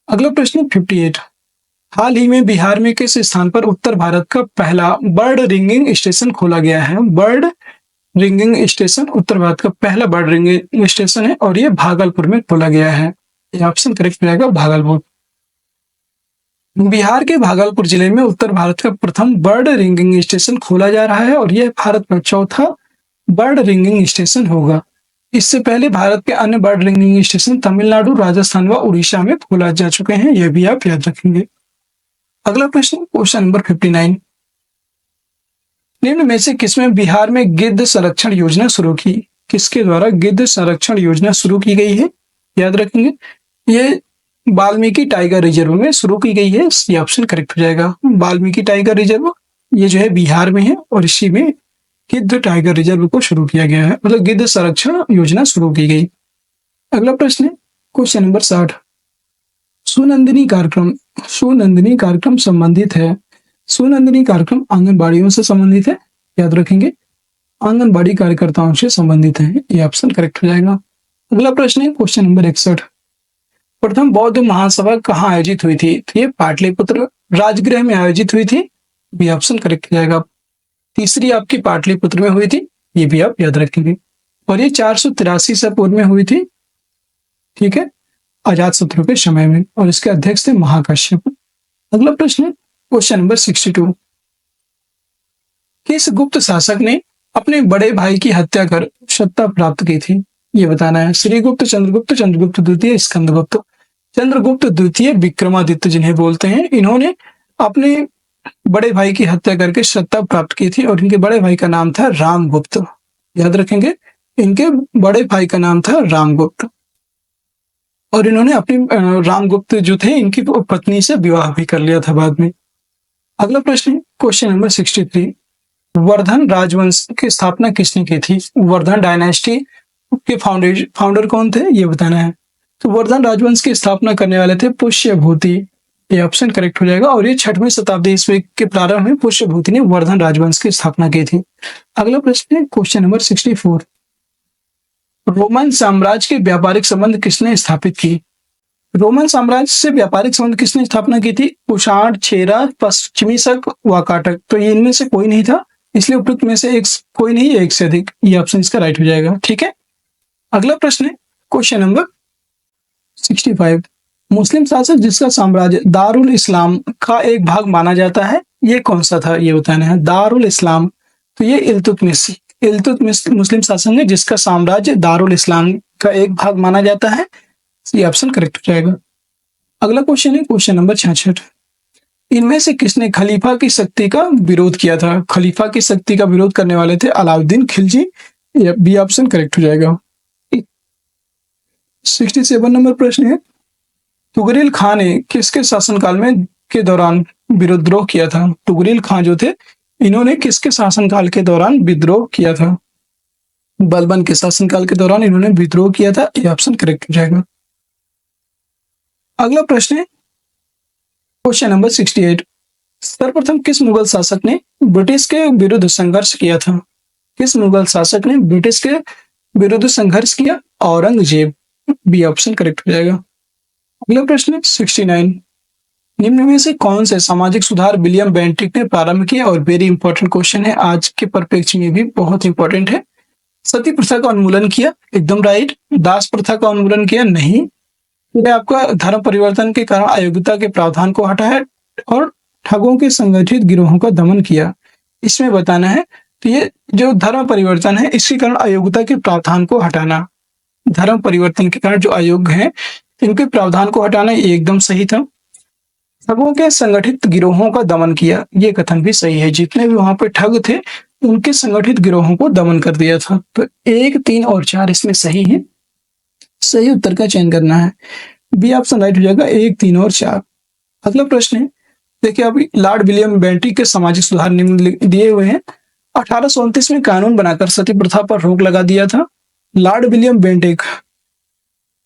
अगला प्रश्न 58, हाल ही में बिहार में किस स्थान पर उत्तर भारत का पहला बर्ड रिंगिंग स्टेशन खोला गया है? बर्ड रिंगिंग स्टेशन, उत्तर भारत का पहला बर्ड रिंगिंग स्टेशन है और ये भागलपुर में खोला गया है। ये ऑप्शन करेक्ट हो जाएगा, भागलपुर। बिहार के भागलपुर जिले में उत्तर भारत का प्रथम बर्ड रिंगिंग स्टेशन खोला जा रहा है और यह भारत का चौथा बर्ड रिंगिंग स्टेशन होगा। इससे पहले भारत के अन्य bird ringing station Tamil Nadu, Rajasthan व उड़ीसा में खोला जा चुके हैं, यह भी आप याद रखेंगे। अगला प्रश्न, क्वेश्चन नंबर 59, निम्न में से किसमें बिहार में गिद्ध संरक्षण योजना शुरू की? किसके द्वारा गिद्ध संरक्षण योजना शुरू की गई है? याद रखेंगे, ये वाल्मीकि टाइगर रिजर्व में शुरू की गई है, ये ऑप्शन करेक्ट हो जाएगा। वाल्मीकि टाइगर रिजर्व ये जो है बिहार में है और इसी में गिद्ध टाइगर रिजर्व को शुरू किया गया है, मतलब गिद्ध संरक्षण योजना शुरू की गई। अगला प्रश्न है क्वेश्चन नंबर 60, सुनंदिनी कार्यक्रम संबंधित है। सुनंदिनी कार्यक्रम आंगनबाड़ियों से संबंधित है, याद रखेंगे, आंगनबाड़ी कार्यकर्ताओं से संबंधित है, ये ऑप्शन करेक्ट हो जाएगा। अगला प्रश्न है क्वेश्चन नंबर 61, प्रथम बौद्ध महासभा कहाँ आयोजित हुई थी? तो ये पाटलिपुत्र राजगृह में आयोजित हुई थी, भी ऑप्शन करेक्ट हो जाएगा। तीसरी आपकी पाटलिपुत्र में हुई थी, ये भी आप याद रखेंगे, और ये 483 से पूर्व में हुई थी, ठीक है, अजात शत्रु के समय में, और इसके अध्यक्ष थे महाकाश्यप। अगला प्रश्न है क्वेश्चन नंबर 62, किस गुप्त शासक ने अपने बड़े भाई की हत्या कर सत्ता प्राप्त की थी? ये बताना है। श्रीगुप्त, चंद्रगुप्त, चंद्रगुप्त द्वितीय, स्कंदगुप्त। चंद्रगुप्त द्वितीय विक्रमादित्य जिन्हें बोलते हैं, इन्होंने अपने बड़े भाई की हत्या करके सत्ता प्राप्त की थी और इनके बड़े भाई का नाम था रामगुप्त, याद रखेंगे, इनके बड़े भाई का नाम था रामगुप्त, और इन्होंने अपनी रामगुप्त जो थे इनकी पत्नी से विवाह भी कर लिया था बाद में। अगला प्रश्न क्वेश्चन नंबर 63, वर्धन राजवंश की स्थापना किसने की थी? वर्धन डायनेस्टी के फाउंडर कौन थे, ये बताना है। तो वर्धन राजवंश की स्थापना करने वाले थे पुष्यभूति, ये ऑप्शन करेक्ट हो जाएगा, और ये 6वीं शताब्दी ईस्वी के प्रारंभ में पुष्यभूति ने वर्धन राजवंश की स्थापना की थी। अगला प्रश्न है क्वेश्चन नंबर 64, रोमन साम्राज्य के व्यापारिक संबंध किसने स्थापित की? रोमन साम्राज्य से व्यापारिक संबंध किसने स्थापना की थी? कुषाण, छेरा, पश्चिमी शक, वाकाटक। तो ये इनमें से कोई नहीं था, इसलिए उपयुक्त में से एक कोई नहीं, एक से अधिक, ये ऑप्शन इसका राइट हो जाएगा, ठीक है। अगला प्रश्न है क्वेश्चन नंबर 65, मुस्लिम शासक जिसका साम्राज्य दारुल इस्लाम का एक भाग माना जाता है, ये कौन सा था, ये बताना है। दारुल इस्लाम, तो ये इल्तुतमिश मुस्लिम शासक है जिसका साम्राज्य दारुल इस्लाम का एक भाग माना जाता है, ये ऑप्शन करेक्ट हो जाएगा। अगला क्वेश्चन है क्वेश्चन नंबर 66, इनमें से किसने खलीफा की शक्ति का विरोध किया था? खलीफा की शक्ति का विरोध करने वाले थे Alauddin Khilji, B option correct हो जाएगा। 67 नंबर प्रश्न है, तुगरिल खान ने किसके शासनकाल में के दौरान विद्रोह किया था? तुगरिल खान जो थे इन्होंने किसके शासनकाल के दौरान विद्रोह किया था? बलबन के शासनकाल के दौरान इन्होंने विद्रोह किया था, ये ऑप्शन करेक्ट हो जाएगा। अगला प्रश्न है क्वेश्चन नंबर 68, सर्वप्रथम किस मुगल शासक ने ब्रिटिश के विरुद्ध संघर्ष किया था? किस मुगल शासक ने ब्रिटिश के विरुद्ध संघर्ष किया? औरंगजेब, बी ऑप्शन करेक्ट हो जाएगा। अगला प्रश्न 69, निम्न में से कौन से सामाजिक सुधार विलियम बेंटिक ने प्रारंभ किया? और वेरी इंपॉर्टेंट क्वेश्चन है, आज के परिप्रेक्ष्य में भी बहुत इंपॉर्टेंट है। सती प्रथा का उन्मूलन किया, एकदम राइट। दास प्रथा का उन्मूलन किया, नहीं। फिर आपका धर्म परिवर्तन के कारण अयोग्यता के प्रावधान को हटाया और ठगों के संगठित गिरोहों का दमन किया, इसमें बताना है। तो ये जो धर्म परिवर्तन है इसके कारण अयोग्यता के प्रावधान को हटाना, धर्म परिवर्तन के कारण जो अयोग्य हैं इनके प्रावधान को हटाना, ये एकदम सही था। ठगों के संगठित गिरोहों का दमन किया, ये कथन भी सही है। जितने भी वहां पे ठग थे उनके संगठित गिरोहों को दमन कर दिया था। तो 1, 3 और 4 इसमें सही है, सही उत्तर का चयन करना है, बी ऑप्शन राइट हो जाएगा, 1, 3 और 4। अगला प्रश्न है, देखिए अभी लॉर्ड विलियम बेंटिक के सामाजिक सुधार निम्न दिए हुए हैं। 1829 में कानून बनाकर सती प्रथा पर रोक लगा दिया था। लॉर्ड विलियम बेंटिक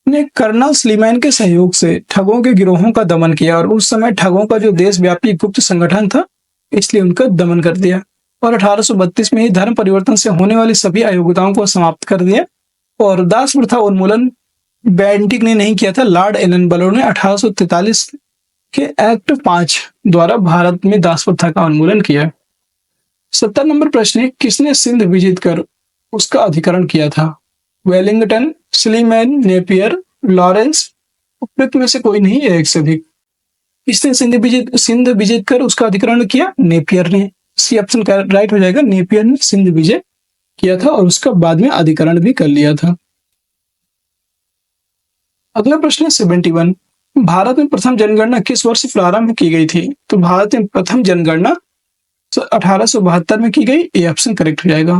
ने कर्नल स्लीमैन के सहयोग से ठगों के गिरोहों का दमन किया और उस समय ठगों का जो देशव्यापी गुप्त संगठन था, इसलिए उनका दमन कर दिया। और 1832 में ही धर्म परिवर्तन से होने वाली सभी अयोग्यताओं को समाप्त कर दिया। और दास प्रथा उन्मूलन बेंटिक ने नहीं किया था, लॉर्ड एलनबरो ने 1843 के एक्ट 5 द्वारा भारत में दास प्रथा का उन्मूलन किया। 70 नंबर प्रश्न है, किसने सिंध विजित कर उसका अधिकरण किया था? वेलिंगटन, स्लीमैन, नेपियर, लॉरेंस, उपयुक्त में से कोई नहीं है, एक से अधिक। किसने सिंध विजित कर उसका अधिकरण किया? नेपियर ने। सी ऑप्शन का राइट हो जाएगा, नेपियर ने सिंध विजय किया था और उसका बाद में अधिकरण भी कर लिया था। अगला प्रश्न है 71, भारत में प्रथम जनगणना किस वर्ष प्रारंभ की गई थी? तो भारत में प्रथम जनगणना 1872 में की गई, ये ऑप्शन करेक्ट हो जाएगा।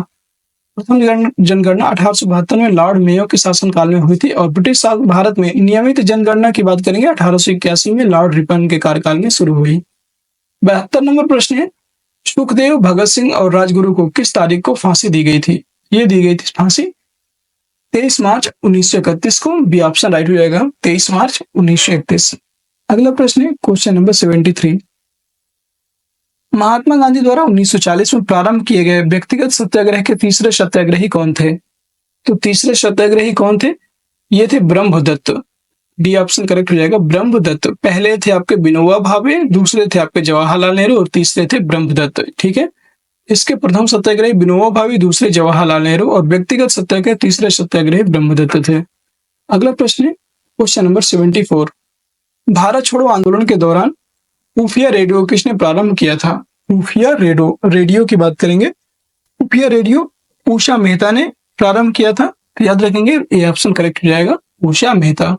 प्रथम जनगणना 1872 में लॉर्ड मेयो के शासनकाल में हुई थी और ब्रिटिश भारत में नियमित जनगणना की बात करेंगे 1881 में लॉर्ड रिपन के कार्यकाल में शुरू हुई। 72 नंबर प्रश्न है, सुखदेव, भगत सिंह और राजगुरु को किस तारीख को फांसी दी गई थी? ये दी गई थी फांसी 23 मार्च 1931 को, बी ऑप्शन राइट हो जाएगा, 23 मार्च 1931। अगला प्रश्न है क्वेश्चन नंबर 73, महात्मा गांधी द्वारा 1940 में प्रारंभ किए गए व्यक्तिगत सत्याग्रह के तीसरे सत्याग्रही कौन थे? तो तीसरे सत्याग्रही कौन थे? ये थे ब्रह्मदत्त, डी ऑप्शन करेक्ट हो जाएगा, ब्रह्मदत्त। पहले थे आपके विनोबा भावे, दूसरे थे आपके जवाहरलाल नेहरू और तीसरे थे ब्रह्मदत्त। ठीक है, इसके प्रथम सत्याग्रही विनोबा भावे, दूसरे जवाहरलाल नेहरू और व्यक्तिगत सत्याग्रह तीसरे सत्याग्रही ब्रह्मदत्त थे। अगला प्रश्न है क्वेश्चन नंबर 74, भारत छोड़ो आंदोलन के दौरान खुफिया रेडियो किसने प्रारंभ किया था? खुफिया रेडियो की बात करेंगे, खुफिया रेडियो उषा मेहता ने प्रारंभ किया था, तो याद रखेंगे ये ऑप्शन करेक्ट हो जाएगा, उषा मेहता।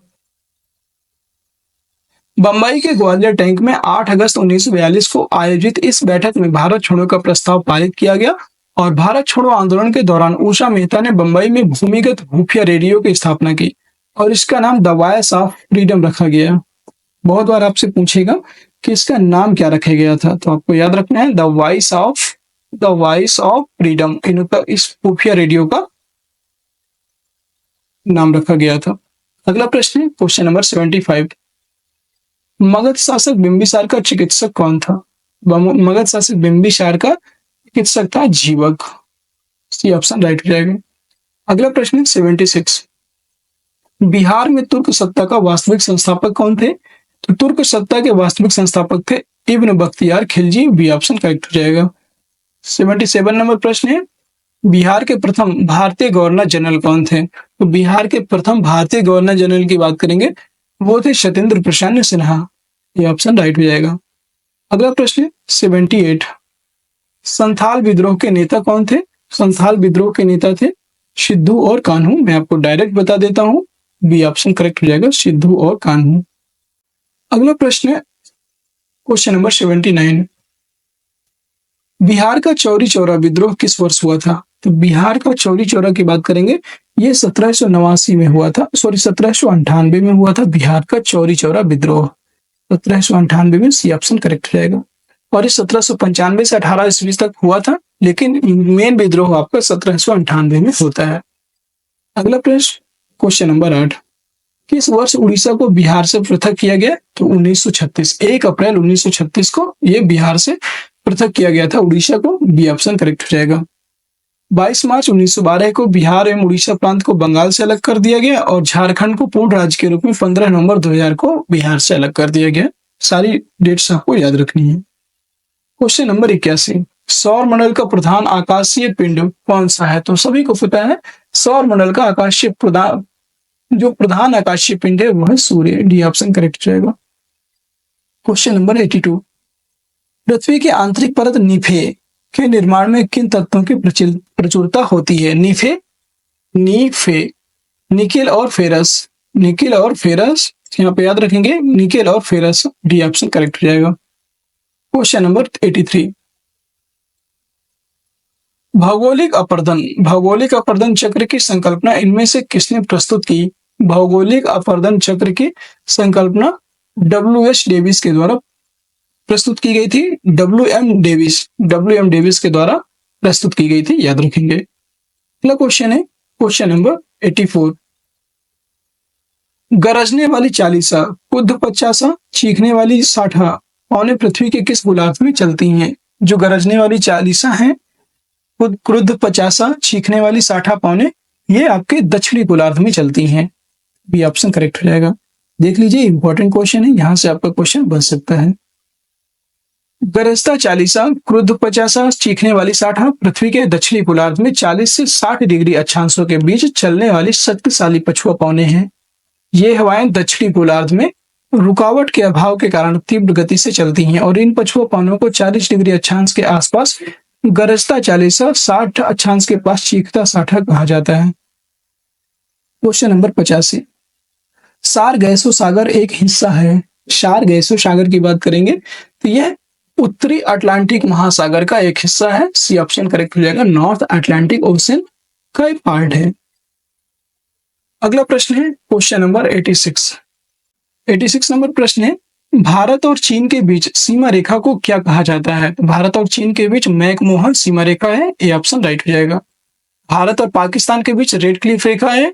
बंबई के ग्वालियर टैंक में 8 अगस्त 1942 को आयोजित इस बैठक में भारत छोड़ो का प्रस्ताव पारित किया गया और भारत छोड़ो आंदोलन के दौरान उषा मेहता ने बंबई में भूमिगत खुफिया रेडियो की स्थापना की और इसका नाम द वॉइस ऑफ फ्रीडम रखा गया। बहुत बार आपसे पूछेगा कि इसका नाम क्या रखा गया था, तो आपको याद रखना है द वॉइस ऑफ फ्रीडम, इनका इस खुफिया रेडियो का नाम रखा गया था। अगला प्रश्न है क्वेश्चन नंबर 75, मगध शासक बिंबिसार का चिकित्सक कौन था? मगध शासक बिंबिसार का चिकित्सक था जीवक, सी ऑप्शन राइट हो जाएगा। अगला प्रश्न है 76, बिहार में तुर्क सत्ता का वास्तविक संस्थापक कौन थे? तो तुर्क सत्ता के वास्तविक संस्थापक थे Ibn Bakhtiyar Khilji, B option correct हो जाएगा। 77 नंबर प्रश्न है, बिहार के प्रथम भारतीय गवर्नर जनरल कौन थे? तो बिहार के प्रथम भारतीय गवर्नर जनरल की बात करेंगे, वो थे सत्येंद्र प्रसन्न सिन्हा, ये ऑप्शन राइट हो जाएगा। अगला प्रश्न है 78, संथाल विद्रोह के नेता कौन थे? संथाल विद्रोह के नेता थे सिद्धू और कान्हू, मैं आपको डायरेक्ट बता देता हूं, बी ऑप्शन करेक्ट हो जाएगा, सिद्धू और कान्हू। अगला प्रश्न है क्वेश्चन नंबर 79, बिहार का चौरी चौरा विद्रोह किस वर्ष हुआ था? तो बिहार का चौरी चौरा की बात करेंगे, ये 1789 में हुआ था, 1798 में हुआ था बिहार का चौरी चौरा विद्रोह, 1798 में, सी ऑप्शन करेक्ट हो जाएगा। और ये 1795 से 18 ईस्वी तक हुआ था, लेकिन मेन विद्रोह आपका 1798 में होता है। अगला प्रश्न क्वेश्चन नंबर 8, किस वर्ष उड़ीसा को बिहार से पृथक किया गया? तो 1936, 1 अप्रैल 1936 को ये बिहार से पृथक किया गया था उड़ीसा को, बी ऑप्शन करेक्ट हो जाएगा। 22 मार्च 1912 को बिहार एवं उड़ीसा प्रांत को बंगाल से अलग कर दिया गया और झारखंड को पूर्ण राज्य के रूप में 15 नवंबर 2000 को बिहार से अलग कर दिया गया। सारी डेट्स आपको याद रखनी है। क्वेश्चन नंबर 81, सौर मंडल का प्रधान आकाशीय पिंड कौन सा है? तो सभी को पता है सौर मंडल का प्रधान आकाशीय पिंड है वह सूर्य, डी ऑप्शन करेक्ट जाएगा। क्वेश्चन नंबर 82, पृथ्वी की आंतरिक परत नीफे के निर्माण में किन तत्वों की प्रचुरता होती है? नीफे, निकेल और फेरस, यहाँ पे याद रखेंगे निकेल और फेरस, डी ऑप्शन करेक्ट हो जाएगा। क्वेश्चन नंबर 83, भौगोलिक अपर्दन चक्र की संकल्पना इनमें से किसने प्रस्तुत की? भौगोलिक अपर्दन चक्र की संकल्पना W.H. डेविस के द्वारा प्रस्तुत की गई थी, W.M. डेविस के द्वारा प्रस्तुत की गई थी, याद रखेंगे। अगला क्वेश्चन है क्वेश्चन नंबर 84, गरजने वाली चालीसा, क्रुद्ध पचासा, चीखने वाली साठा पौने पृथ्वी के किस गोलार्ध में चलती हैं? जो गरजने वाली चालीसा है, क्रुद्ध पचासा, चीखने वाली साठा पौने, ये आपके दक्षिणी गोलार्ध में चलती हैं। बी ऑप्शन करेक्ट हो जाएगा। देख लीजिए, इंपॉर्टेंट क्वेश्चन है, यहां से आपका क्वेश्चन बन सकता है। गरजता चालीसा, क्रुद्ध पचासा, चीखने वाली साठा पृथ्वी के दक्षिणी गोलार्ध में 40 से 60 डिग्री अक्षांशों के बीच चलने वाली शक्तिशाली पछुआ पौने हैं। ये हवाएं दक्षिणी गोलार्ध में रुकावट के अभाव के कारण तीव्र गति से चलती हैं और इन पछुआ पौनों को 40 डिग्री अक्षांश के आसपास गरजता चालीसा, 60 अक्षांश के पास चीखता साठा कहा जाता है। क्वेश्चन नंबर 85, सार गैसो सागर एक हिस्सा है। सार गैसो सागर की बात करेंगे तो यह उत्तरी अटलांटिक महासागर का एक हिस्सा है। सी ऑप्शन करेक्ट हो जाएगा, नॉर्थ अटलांटिक ओशन का एक पार्ट है। अगला प्रश्न है क्वेश्चन नंबर 86। 86 नंबर प्रश्न है, भारत और चीन के बीच सीमा रेखा को क्या कहा जाता है? भारत और चीन के बीच मैकमोहन सीमा रेखा है, ये ऑप्शन राइट हो जाएगा। भारत और पाकिस्तान के बीच रेड क्लिफ रेखा है,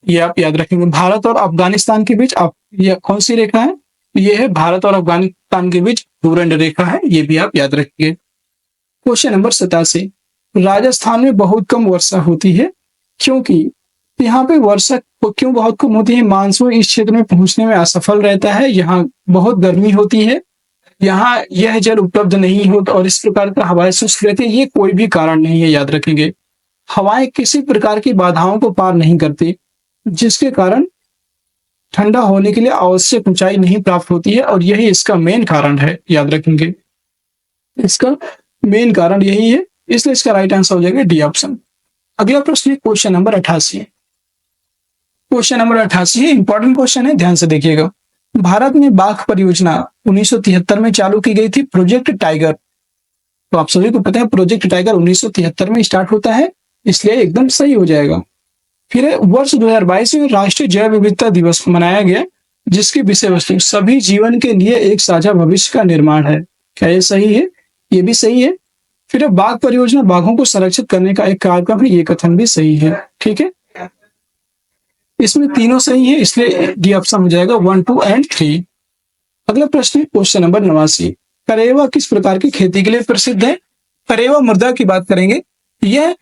ये आप याद रखेंगे। भारत और अफगानिस्तान के बीच ये कौन सी रेखा है? ये है भारत और अफगानिस्तान के बीच डूरंड रेखा है, ये भी आप याद रखिए। क्वेश्चन नंबर 87, राजस्थान में बहुत कम वर्षा होती है क्योंकि यहाँ पे वर्षा क्यों बहुत कम होती है? मानसून इस क्षेत्र में पहुंचने में असफल रहता है, यहाँ बहुत गर्मी होती है, यहाँ यह जल उपलब्ध नहीं होता और इस प्रकार का हवाएं शुष्क रहती है। ये कोई भी कारण नहीं है, याद रखेंगे। हवाएं किसी प्रकार की बाधाओं को पार नहीं करती, जिसके कारण ठंडा होने के लिए आवश्यक ऊंचाई नहीं प्राप्त होती है और यही इसका मेन कारण है, याद रखेंगे। इसका मेन कारण यही है, इसलिए इसका राइट आंसर हो जाएगा डी ऑप्शन। अगला प्रश्न है क्वेश्चन नंबर 88। क्वेश्चन नंबर 88 है, इंपॉर्टेंट क्वेश्चन है, ध्यान से देखिएगा। भारत में बाघ परियोजना 1973 में चालू की गई थी, प्रोजेक्ट टाइगर। तो आप सभी को पता है प्रोजेक्ट टाइगर 1973 में स्टार्ट होता है, इसलिए एकदम सही हो जाएगा। फिर वर्ष 2022 में राष्ट्रीय जैव विविधता दिवस मनाया गया, जिसकी विषय वस्तु सभी जीवन के लिए एक साझा भविष्य का निर्माण है। क्या ये सही है? ये भी सही है। फिर बाघ परियोजना बाघों को संरक्षित करने का एक कार्यक्रम है, ये कथन भी सही है। ठीक है, इसमें तीनों सही है, इसलिए डी ऑप्शन हो जाएगा 1, 2 एंड 3। अगला प्रश्न है क्वेश्चन नंबर 89। करेवा किस प्रकार की खेती के लिए प्रसिद्ध है? करेवा मृदा की बात करेंगे, यह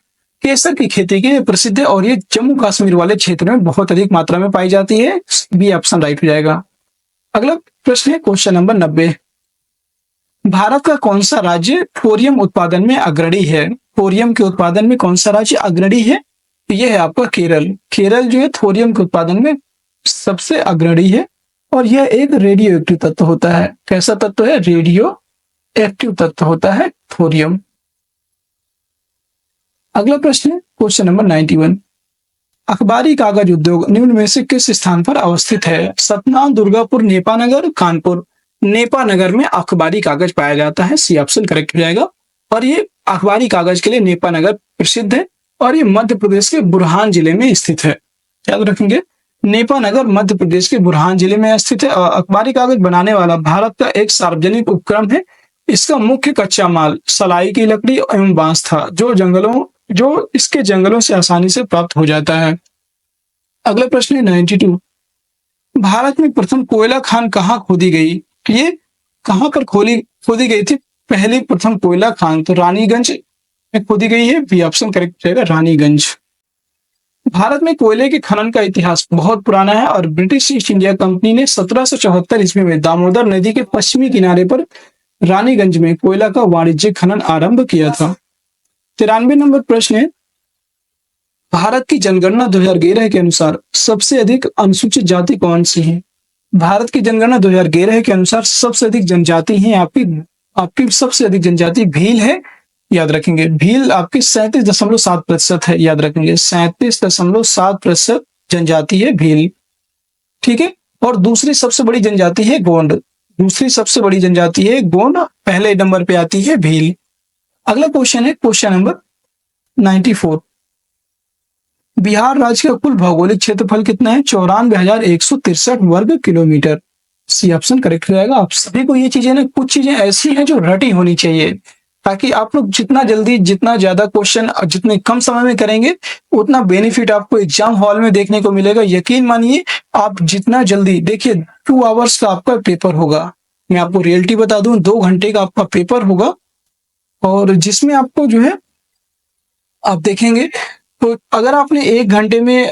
केसर की खेती के लिए प्रसिद्ध है और ये जम्मू कश्मीर वाले क्षेत्र में बहुत अधिक मात्रा में पाई जाती है। बी ऑप्शन राइट हो जाएगा। अगला प्रश्न है क्वेश्चन नंबर 90। भारत का कौन सा राज्य थोरियम उत्पादन में अग्रणी है? थोरियम के उत्पादन में कौन सा राज्य अग्रणी है? यह है आपका केरल। केरल जो है थोरियम के उत्पादन में सबसे अग्रणी है और यह एक रेडियो एक्टिव तत्व होता है। कैसा तत्व है? रेडियो एक्टिव तत्व होता है थोरियम। अगला प्रश्न है क्वेश्चन नंबर 91। अखबारी कागज उद्योग निम्न में से किस स्थान पर अवस्थित है? सतना, दुर्गापुर, नेपानगर, कानपुर। नेपानगर में अखबारी कागज पाया जाता है, सी ऑप्शन करेक्ट हो जाएगा। और ये अखबारी कागज के लिए नेपानगर प्रसिद्ध है और ये मध्य प्रदेश के बुरहान जिले में स्थित है, याद रखेंगे। नेपानगर मध्य प्रदेश के बुरहान जिले में स्थित है। अखबारी कागज बनाने वाला भारत का एक सार्वजनिक उपक्रम है। इसका मुख्य कच्चा माल सलाई की लकड़ी एवं बांस था, जो इसके जंगलों से आसानी से प्राप्त हो जाता है। अगला प्रश्न है 92। भारत में प्रथम कोयला खान कहाँ खोदी गई? ये कहाँ पर खोदी गई थी पहली प्रथम कोयला खान? तो रानीगंज में खोदी गई है, बी ऑप्शन करेक्ट रहेगा, रानीगंज। भारत में कोयले के खनन का इतिहास बहुत पुराना है और ब्रिटिश ईस्ट इंडिया कंपनी ने 1774 ईस्वी में दामोदर नदी के पश्चिमी किनारे पर रानीगंज में कोयला का वाणिज्यिक खनन आरंभ किया था। 93 नंबर प्रश्न है, भारत की जनगणना 2011 के अनुसार सबसे अधिक अनुसूचित जाति कौन सी है? भारत की जनगणना 2011 के अनुसार सबसे अधिक जनजाति है आपकी सबसे अधिक जनजाति भील है, याद रखेंगे। भील आपकी 37.7% है, याद रखेंगे। 37.7% जनजाति है भील, ठीक है। और दूसरी सबसे बड़ी जनजाति है गोंड। दूसरी सबसे बड़ी जनजाति है गोंड, पहले नंबर पे आती है भील। अगला क्वेश्चन है क्वेश्चन नंबर 94। बिहार राज्य का कुल भौगोलिक क्षेत्रफल कितना है? 94,163 वर्ग किलोमीटर। सी ऑप्शन करेक्ट हो जाएगा। आप सभी को ये चीजें ना, कुछ चीजें ऐसी हैं जो रटी होनी चाहिए, ताकि आप लोग जितना जल्दी जितना ज्यादा क्वेश्चन जितने कम समय में करेंगे उतना बेनिफिट आपको एग्जाम हॉल में देखने को मिलेगा। यकीन मानिए आप जितना जल्दी देखिए 2 आवर्स का आपका पेपर होगा। मैं आपको रियलिटी बता दूं, 2 घंटे का आपका पेपर होगा और जिसमें आपको जो है आप देखेंगे तो अगर आपने 1 घंटे में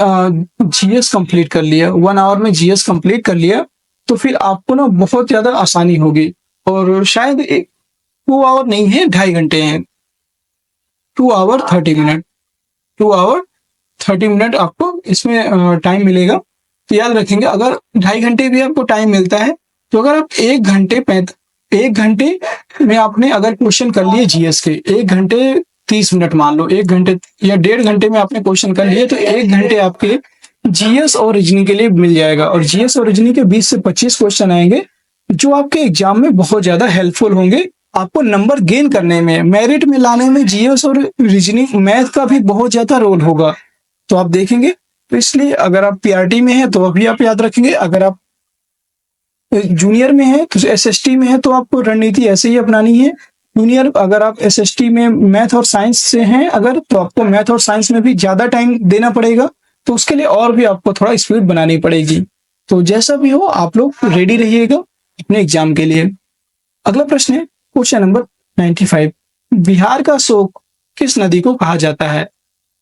जीएस कंप्लीट कर लिया, 1 आवर में जीएस कंप्लीट कर लिया, तो फिर आपको ना बहुत ज़्यादा आसानी होगी। और शायद 2 आवर नहीं है, 2.5 घंटे हैं। 2 आवर 30 मिनट, 2 आवर 30 मिनट आपको इसमें टाइम मिलेगा। तो याद रखेंगे, अगर 2.5 घंटे भी आपको टाइम मिलता है, तो अगर आप 1 घंटे में आपने अगर क्वेश्चन कर लिए जीएस के, 1 घंटे 30 मिनट मान लो, 1 घंटे या 1.5 घंटे में आपने क्वेश्चन कर लिए, तो 1 घंटे आपके जीएस और रीजनिंग के लिए मिल जाएगा। और जीएस और रीजनिंग के 20 से 25 क्वेश्चन आएंगे जो आपके एग्जाम में बहुत ज्यादा हेल्पफुल होंगे। आपको नंबर गेन करने में, मेरिट में लाने में जीएस और रीजनिंग, मैथ का भी बहुत ज्यादा रोल होगा। तो आप देखेंगे, तो इसलिए अगर आप पीआरटी में हैं तो अभी आप याद रखेंगे, अगर आप जूनियर में है तो एसएसटी में है तो आपको रणनीति ऐसे ही अपनानी है। जूनियर अगर आप एसएसटी में मैथ और साइंस से हैं अगर, तो आपको मैथ और साइंस में भी ज्यादा टाइम देना पड़ेगा, तो उसके लिए और भी आपको थोड़ा स्पीड बनानी पड़ेगी। तो जैसा भी हो आप लोग रेडी रहिएगा अपने एग्जाम के लिए। अगला प्रश्न है क्वेश्चन नंबर 95। बिहार का शोक किस नदी को कहा जाता है?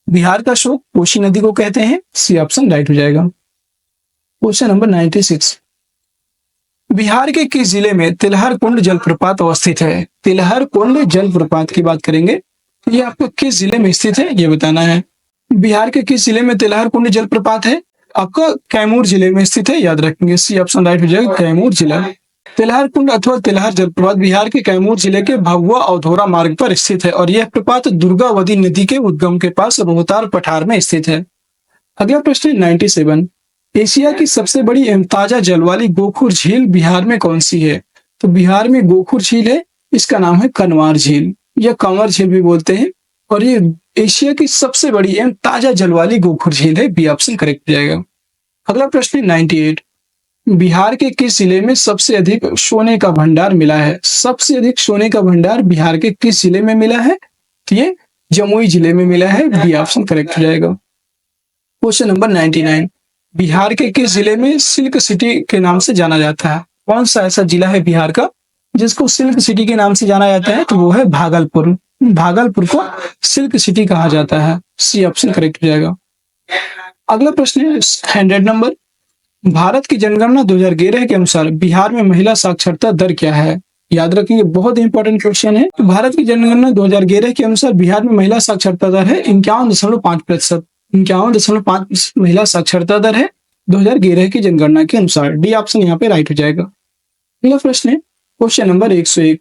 बिहार का शोक कोसी नदी को कहते हैं। सी ऑप्शन राइट हो जाएगा। Question number 96। बिहार के किस जिले में तिलहर कुंड जलप्रपात अवस्थित है? तिलहर कुंड जलप्रपात की बात करेंगे, ये आपको किस जिले में स्थित है ये बताना है। बिहार के किस जिले में तिलहर कुंड जलप्रपात है? आपका कैमूर जिले में स्थित है, याद रखेंगे। सी ऑप्शन राइट हो जाएगा, कैमूर जिला। तिलहर कुंड अथवा तिलहर जलप्रपात बिहार के कैमूर जिले के भभुआ अवधौरा मार्ग पर स्थित है और यह प्रपात दुर्गावती नदी के उद्गम के पास रोहतार पठार में स्थित है। अगला प्रश्न 97। एशिया की सबसे बड़ी एवं ताजा जल वाली गोखुर झील बिहार में कौन सी है? तो बिहार में गोखुर झील है, इसका नाम है कनवार झील या कंवर झील भी बोलते हैं, और ये एशिया की सबसे बड़ी एवं ताजा जल वाली गोखुर झील है। बी ऑप्शन करेक्ट हो जाएगा। अगला प्रश्न 98। बिहार के किस जिले में सबसे अधिक सोने का भंडार मिला है? सबसे अधिक सोने का भंडार बिहार के किस जिले में मिला है? तो ये जमुई जिले में मिला है। बी ऑप्शन करेक्ट हो जाएगा। Question number 99। बिहार के किस जिले में सिल्क सिटी के नाम से जाना जाता है? कौन सा ऐसा जिला है बिहार का जिसको सिल्क सिटी के नाम से जाना जाता है? तो वो है भागलपुर। भागलपुर को सिल्क सिटी कहा जाता है। सी ऑप्शन करेक्ट हो जाएगा। अगला प्रश्न है 100 नंबर। भारत की जनगणना 2011 के अनुसार बिहार में महिला साक्षरता दर क्या है? याद रखेंगे, बहुत इंपॉर्टेंट क्वेश्चन है। भारत की जनगणना 2011 के अनुसार बिहार में महिला साक्षरता दर है 51.5%। 51.5 महिला साक्षरता दर है 2011 की जनगणना के अनुसार। डी ऑप्शन यहाँ पे राइट हो जाएगा। अगला प्रश्न है क्वेश्चन नंबर 101।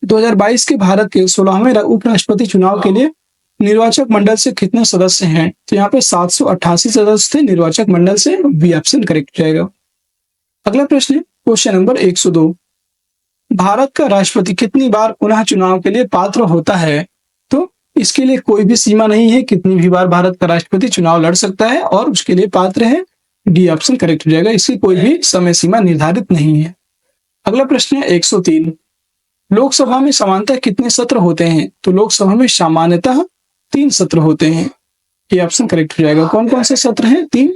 2022 के भारत के 16वें उपराष्ट्रपति चुनाव के लिए निर्वाचक मंडल से कितने सदस्य हैं? तो यहाँ पे 788 सदस्य थे निर्वाचक मंडल से। बी ऑप्शन करेक्ट हो जाएगा। अगला प्रश्न है क्वेश्चन नंबर 102। भारत का राष्ट्रपति कितनी बार पुनः चुनाव के लिए पात्र होता है? तो इसके लिए कोई भी सीमा नहीं है, कितनी भी बार भारत का राष्ट्रपति चुनाव लड़ सकता है और उसके लिए पात्र है। डी ऑप्शन करेक्ट हो जाएगा, इसकी कोई भी समय सीमा निर्धारित नहीं है। अगला प्रश्न है 103। लोकसभा में सामान्यतः कितने सत्र होते हैं? तो लोकसभा में सामान्यतः 3 सत्र होते हैं। ये ऑप्शन करेक्ट हो जाएगा। कौन कौन से सत्र हैं? 3।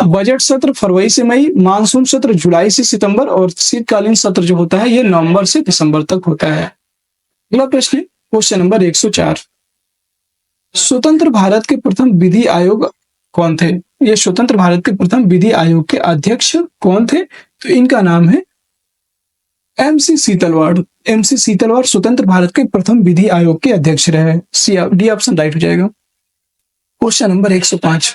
बजट सत्र फरवरी से मई, मानसून सत्र जुलाई से सितंबर और शीतकालीन सत्र जो होता है ये नवंबर से दिसंबर तक होता है। अगला प्रश्न क्वेश्चन नंबर 104। स्वतंत्र भारत के प्रथम विधि आयोग कौन थे? ये स्वतंत्र भारत के प्रथम विधि आयोग के अध्यक्ष कौन थे? तो इनका नाम है एमसी सीतलवाड़। एमसी सीतलवाड़ स्वतंत्र भारत के प्रथम विधि आयोग के अध्यक्ष रहे। डी ऑप्शन राइट हो जाएगा। Question number 105।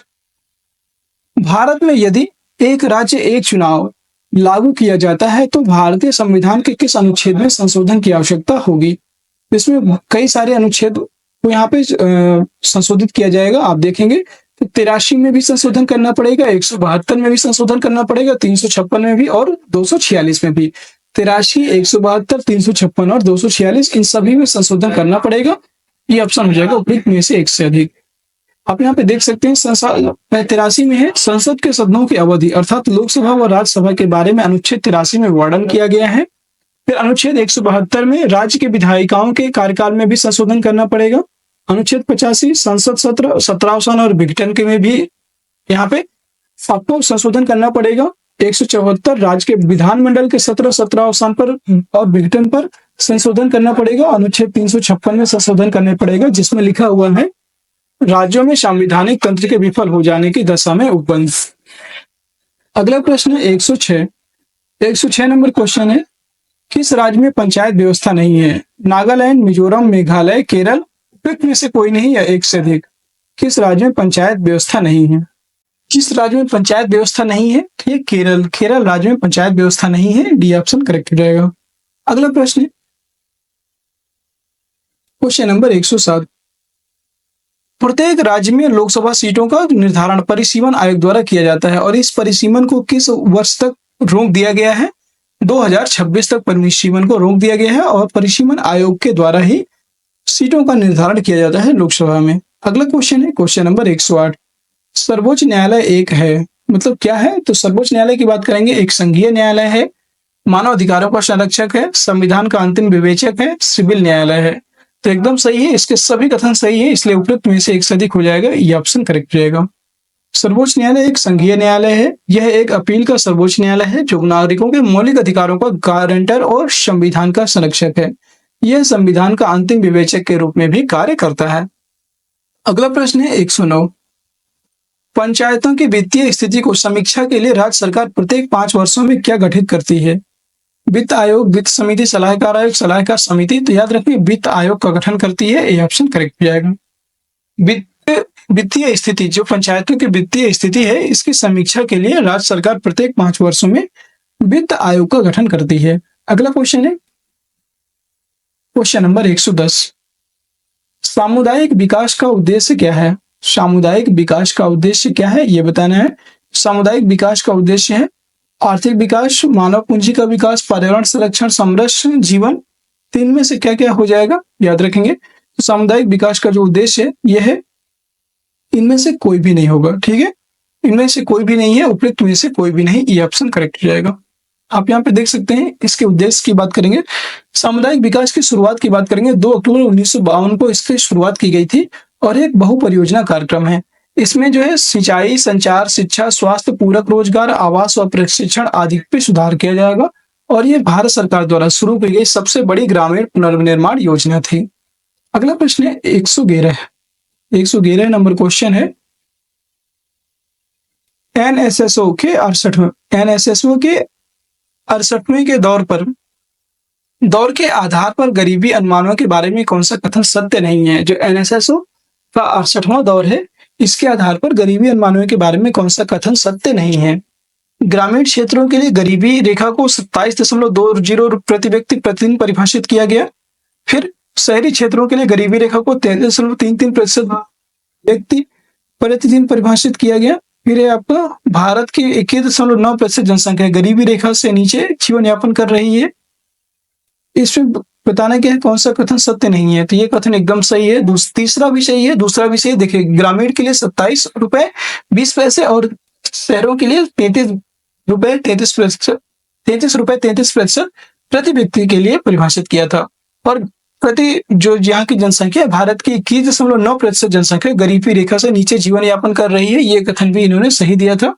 भारत में यदि एक राज्य एक चुनाव लागू किया जाता है तो भारतीय संविधान के किस अनुच्छेद में संशोधन की आवश्यकता होगी? इसमें कई सारे अनुच्छेद को यहाँ पे संशोधित किया जाएगा। आप देखेंगे तो 83 में भी संशोधन करना पड़ेगा, 172 में भी संशोधन करना पड़ेगा, 356 में भी और 246 में भी। 83, 172, 356 और 246 इन सभी में संशोधन करना पड़ेगा। ये ऑप्शन हो जाएगा उपयुक्त में से एक से अधिक। आप यहाँ पे देख सकते हैं 83 में है संसद के सदनों की अवधि अर्थात लोकसभा व राज्यसभा के बारे में अनुच्छेद 83 में वर्णन किया गया है। फिर अनुच्छेद 172 में राज्य के विधायिकाओं के कार्यकाल में भी संशोधन करना पड़ेगा। अनुच्छेद 85 संसद सत्र 17 और विघटन के में भी यहाँ पे आपको संशोधन करना पड़ेगा। 174 राज्य के विधानमंडल के 17 स्थान पर और विघटन पर संशोधन करना पड़ेगा। अनुच्छेद 356 में संशोधन करने पड़ेगा, जिसमें लिखा हुआ है राज्यों में संवैधानिक तंत्र के विफल हो जाने की दशा में उपबंध। अगला प्रश्न 106 नंबर क्वेश्चन है, किस राज्य में पंचायत व्यवस्था नहीं है? नागालैंड, मिजोरम, मेघालय, केरल, उपयुक्त में से कोई नहीं या एक से अधिक? किस राज्य में पंचायत व्यवस्था नहीं है? किस राज्य में पंचायत व्यवस्था नहीं है? तो ये केरल राज्य में पंचायत व्यवस्था नहीं है। डी ऑप्शन करेक्ट हो जाएगा। अगला प्रश्न है क्वेश्चन नंबर 107, प्रत्येक राज्य में लोकसभा सीटों का निर्धारण परिसीमन आयोग द्वारा किया जाता है और इस परिसीमन को किस वर्ष तक रोक दिया गया है? 2026 तक परिसीमन को रोक दिया गया है और परिसीमन आयोग के द्वारा ही सीटों का निर्धारण किया जाता है लोकसभा में। अगला क्वेश्चन है क्वेश्चन नंबर 108, सर्वोच्च न्यायालय एक है, मतलब क्या है? तो सर्वोच्च न्यायालय की बात करेंगे, एक संघीय न्यायालय है, मानव अधिकारों का संरक्षक है, संविधान का अंतिम विवेचक है, सिविल न्यायालय है। तो एकदम सही है, इसके सभी कथन सही है, इसलिए उपयुक्त में से एक से अधिक हो जाएगा। ये ऑप्शन करेक्ट हो जाएगा। सर्वोच्च न्यायालय एक संघीय न्यायालय है। यह एक अपील का सर्वोच्च न्यायालय है जो नागरिकों के मौलिक अधिकारों का गारंटर और संविधान का संरक्षक है। यह संविधान का अंतिम विवेचक के रूप में भी कार्य करता है। अगला प्रश्न है 109, पंचायतों की वित्तीय स्थिति को समीक्षा के लिए राज्य सरकार प्रत्येक 5 वर्षों में क्या गठित करती है? वित्त आयोग, वित्त समिति, सलाहकार आयोग, सलाहकार समिति। तो याद रखिए वित्त आयोग का गठन करती है। ये ऑप्शन करेक्ट हो जाएगा। वित्तीय स्थिति, जो पंचायतों की वित्तीय स्थिति है, इसकी समीक्षा के लिए राज्य सरकार प्रत्येक 5 वर्षों में वित्त आयोग का गठन करती है। अगला क्वेश्चन है क्वेश्चन नंबर 110, सामुदायिक विकास का उद्देश्य क्या है? सामुदायिक विकास का उद्देश्य क्या है ये बताना है। सामुदायिक विकास का उद्देश्य है आर्थिक विकास, मानव पूंजी का विकास, पर्यावरण संरक्षण, समृद्ध जीवन। तीन में से क्या क्या हो जाएगा याद रखेंगे। तो सामुदायिक विकास का जो उद्देश्य है यह है, इनमें से कोई भी नहीं होगा। ठीक है, इनमें से कोई भी नहीं है, उपयुक्त में से कोई भी नहीं। ये ऑप्शन करेक्ट हो जाएगा। आप यहाँ पे देख सकते हैं, इसके उद्देश्य की बात करेंगे, सामुदायिक विकास की शुरुआत की बात करेंगे। 2 अक्टूबर 1952 को इसकी शुरुआत की गई थी और एक बहु परियोजना कार्यक्रम है। इसमें जो है सिंचाई, संचार, शिक्षा, स्वास्थ्य, पूरक रोजगार, आवास और प्रशिक्षण आदि पे सुधार किया जाएगा और ये भारत सरकार द्वारा शुरू की गई सबसे बड़ी ग्रामीण पुनर्निर्माण योजना थी। अगला प्रश्न है 111 नंबर क्वेश्चन है, एनएसएसओ के 68वें के दौर के आधार पर गरीबी अनुमानों के बारे में कौन सा कथन सत्य नहीं है? जो एनएसएसओ का 68वां दौर है, इसके आधार पर गरीबी अनुमानों के बारे में कौन सा कथन सत्य नहीं है? ग्रामीण क्षेत्रों के लिए गरीबी रेखा को 27.20 प्रति व्यक्ति प्रतिदिन परिभाषित किया गया। फिर शहरी क्षेत्रों के लिए गरीबी रेखा को 33.33% व्यक्ति प्रतिदिन परिभाषित किया गया। फिर है आपका भारत की 21.9% जनसंख्या गरीबी रेखा से नीचे जीवन यापन कर रही है। इसमें बताना क्या है, कौन सा कथन सत्य नहीं है? तो ये कथन एकदम सही है। तीसरा भी सही है। दूसरा भी सही है। देखिए, ग्रामीण के लिए 27 रुपए 20 पैसे और शहरों के लिए 33 रुपए 33 पैसे प्रति व्यक्ति के लिए परिभाषित किया था। और जो यहाँ की जनसंख्या, भारत की 21.9% जनसंख्या गरीबी रेखा से नीचे जीवन यापन कर रही है। ये कथन भी इन्होंने सही दिया था।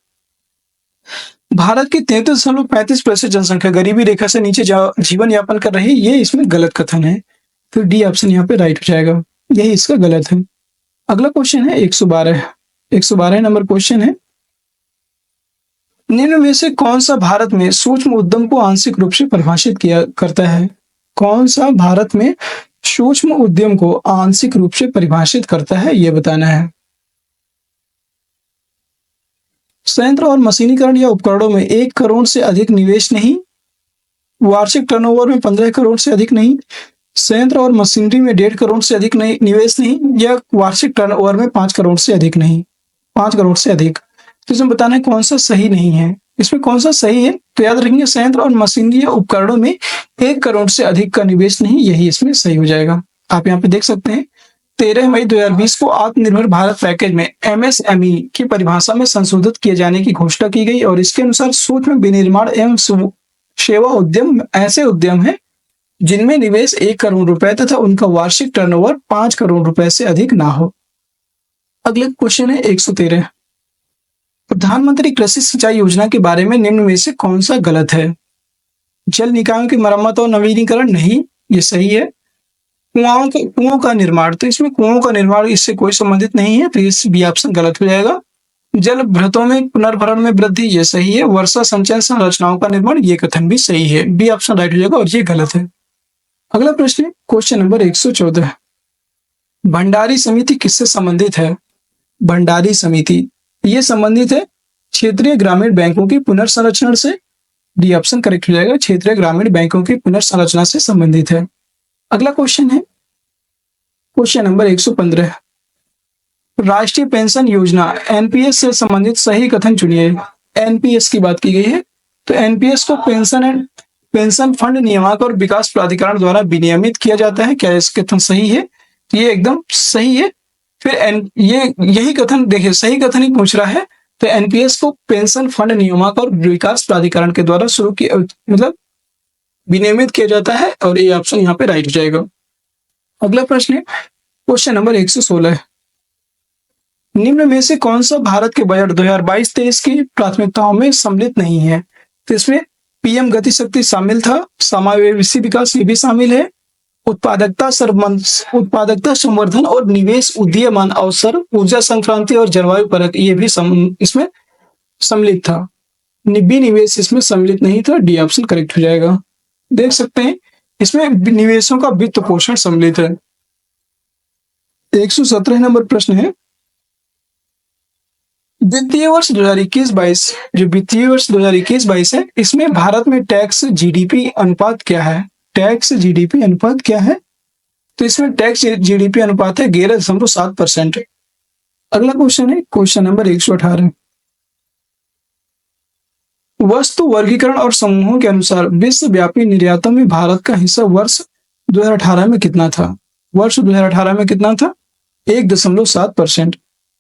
भारत की 33.35% जनसंख्या गरीबी रेखा से नीचे जीवन यापन कर रही है, ये इसमें गलत कथन है। तो डी ऑप्शन यहाँ पे राइट हो जाएगा, यही इसका गलत है। अगला क्वेश्चन है 112 नंबर क्वेश्चन है, निम्न में से कौन सा भारत में सूक्ष्म उद्यम को आंशिक रूप से परिभाषित करता है? कौन सा भारत में सूक्ष्म उद्यम को आंशिक रूप से परिभाषित करता है, यह बताना है। संयंत्र और मशीनीकरण या उपकरणों में 1 करोड़ से अधिक निवेश नहीं, वार्षिक टर्नओवर में 15 करोड़ से अधिक नहीं, संयंत्र और मशीनरी में 1.5 करोड़ से अधिक नहीं निवेश नहीं, या वार्षिक टर्नओवर में 5 करोड़ से अधिक नहीं, 5 करोड़ से अधिक। तो इसमें बताना है कौन सा सही नहीं है। इसमें कौन सा सही है? तो याद रखेंगे, संयंत्र और मशीनरी या उपकरणों में 1 करोड़ से अधिक का निवेश नहीं, यही इसमें सही हो जाएगा। आप यहाँ पे देख सकते हैं 13 मई 2020 को आत्मनिर्भर भारत पैकेज में एमएसएमई की परिभाषा में संशोधित किए जाने की घोषणा की गई और इसके अनुसार सूक्ष्म विनिर्माण एवं सेवा उद्यम ऐसे उद्यम है जिनमें निवेश 1 करोड़ रुपए तथा उनका वार्षिक टर्नओवर 5 करोड़ रुपए से अधिक ना हो। अगला क्वेश्चन है 113, प्रधानमंत्री कृषि सिंचाई योजना के बारे में निम्न में से कौन सा गलत है? जल निकायों की मरम्मत और नवीनीकरण नहीं, ये सही है। कुओं का निर्माण, तो इसमें कुओं का निर्माण इससे कोई संबंधित नहीं है, तो इस बी ऑप्शन गलत हो जाएगा। जल भ्रतों में पुनर्भरण में वृद्धि, ये सही है। वर्षा संचयन संरचनाओं का निर्माण, ये कथन भी सही है। बी ऑप्शन राइट हो जाएगा और ये गलत है। अगला प्रश्न है क्वेश्चन नंबर 114। भंडारी समिति किससे संबंधित है? भंडारी समिति ये संबंधित है क्षेत्रीय ग्रामीण बैंकों की पुनर्संरचना से। डी ऑप्शन करेक्ट हो जाएगा, क्षेत्रीय ग्रामीण बैंकों की पुनर्संरचना से संबंधित है। अगला क्वेश्चन है क्वेश्चन नंबर 115। राष्ट्रीय पेंशन योजना एनपीएस से संबंधित सही कथन चुनिए। एनपीएस की बात की गई है, तो एनपीएस को पेंशन फंड नियामक और विकास प्राधिकरण द्वारा विनियमित किया जाता है। क्या इसका कथन सही है? ये एकदम सही है। फिर यही कथन देखिए, सही कथन ही पूछ रहा है, तो एनपीएस को पेंशन फंड नियामक और विकास प्राधिकरण के द्वारा शुरू किया, मतलब विनियमित किया जाता है, और ये ऑप्शन यहाँ पे राइट हो जाएगा। अगला प्रश्न है क्वेश्चन नंबर 116। निम्न में से कौन सा भारत के बजट 2022-23 की प्राथमिकताओं में सम्मिलित नहीं है? तो इसमें पीएम गति शक्ति शामिल था, समावेशी विकास ये भी शामिल है, उत्पादकता संवर्धन और निवेश उदीयमान अवसर, ऊर्जा संक्रांति और जलवायु परक ये भी इसमें सम्मिलित था। निवेश इसमें सम्मिलित नहीं था। डी ऑप्शन करेक्ट हो जाएगा। देख सकते हैं इसमें निवेशों का वित्त पोषण सम्मिलित है। 117 नंबर प्रश्न है वित्तीय वर्ष 2021-22, जो वित्तीय वर्ष 2021-22 है, इसमें भारत में टैक्स जीडीपी अनुपात क्या है? टैक्स जीडीपी अनुपात क्या है? तो इसमें टैक्स जीडीपी अनुपात है 11.7%। अगला क्वेश्चन है क्वेश्चन नंबर 118। वस्तु वर्गीकरण और समूहों के अनुसार विश्वव्यापी निर्यातों में भारत का हिस्सा वर्ष 2018 में कितना था? वर्ष 2018 में कितना था? 1.7%।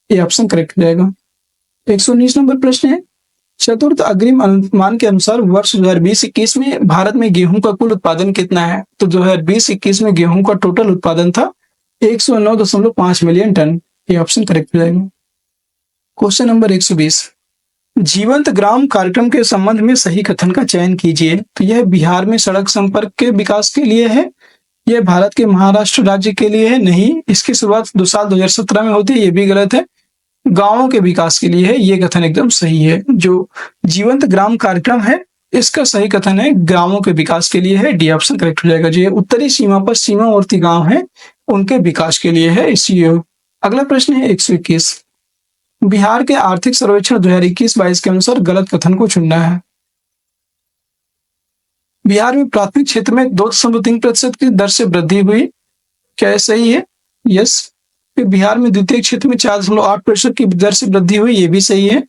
ये ऑप्शन करेक्ट हो जाएगा। 119 नंबर प्रश्न है चतुर्थ अग्रिम अनुमान के अनुसार वर्ष 2020-21 में भारत में गेहूं का कुल उत्पादन कितना है? तो 2020-21 में गेहूं का टोटल उत्पादन था 109.5 मिलियन टन। ये ऑप्शन करेक्ट हो जाएगा। Question number 120। जीवंत ग्राम कार्यक्रम के संबंध में सही कथन का चयन कीजिए। तो यह बिहार में सड़क संपर्क के विकास के लिए है, यह भारत के महाराष्ट्र राज्य के लिए है, नहीं, इसकी शुरुआत साल 2017 में होती है, ये भी गलत है, गांवों के विकास के लिए है, ये कथन एकदम सही है। जो जीवंत ग्राम कार्यक्रम है इसका सही कथन है गांवों के विकास के लिए है। डी ऑप्शन करेक्ट हो जाएगा। जो उत्तरी सीमा पर सीमावर्ती गांव है उनके विकास के लिए है इसलिए। अगला प्रश्न है 121। बिहार के आर्थिक सर्वेक्षण 2021-22 के अनुसार गलत कथन को चुनना है। बिहार में प्राथमिक क्षेत्र में 2.3% की दर से वृद्धि हुई। क्या सही है? यस। बिहार में द्वितीय क्षेत्र में 4.8% की दर से वृद्धि हुई, ये भी सही है।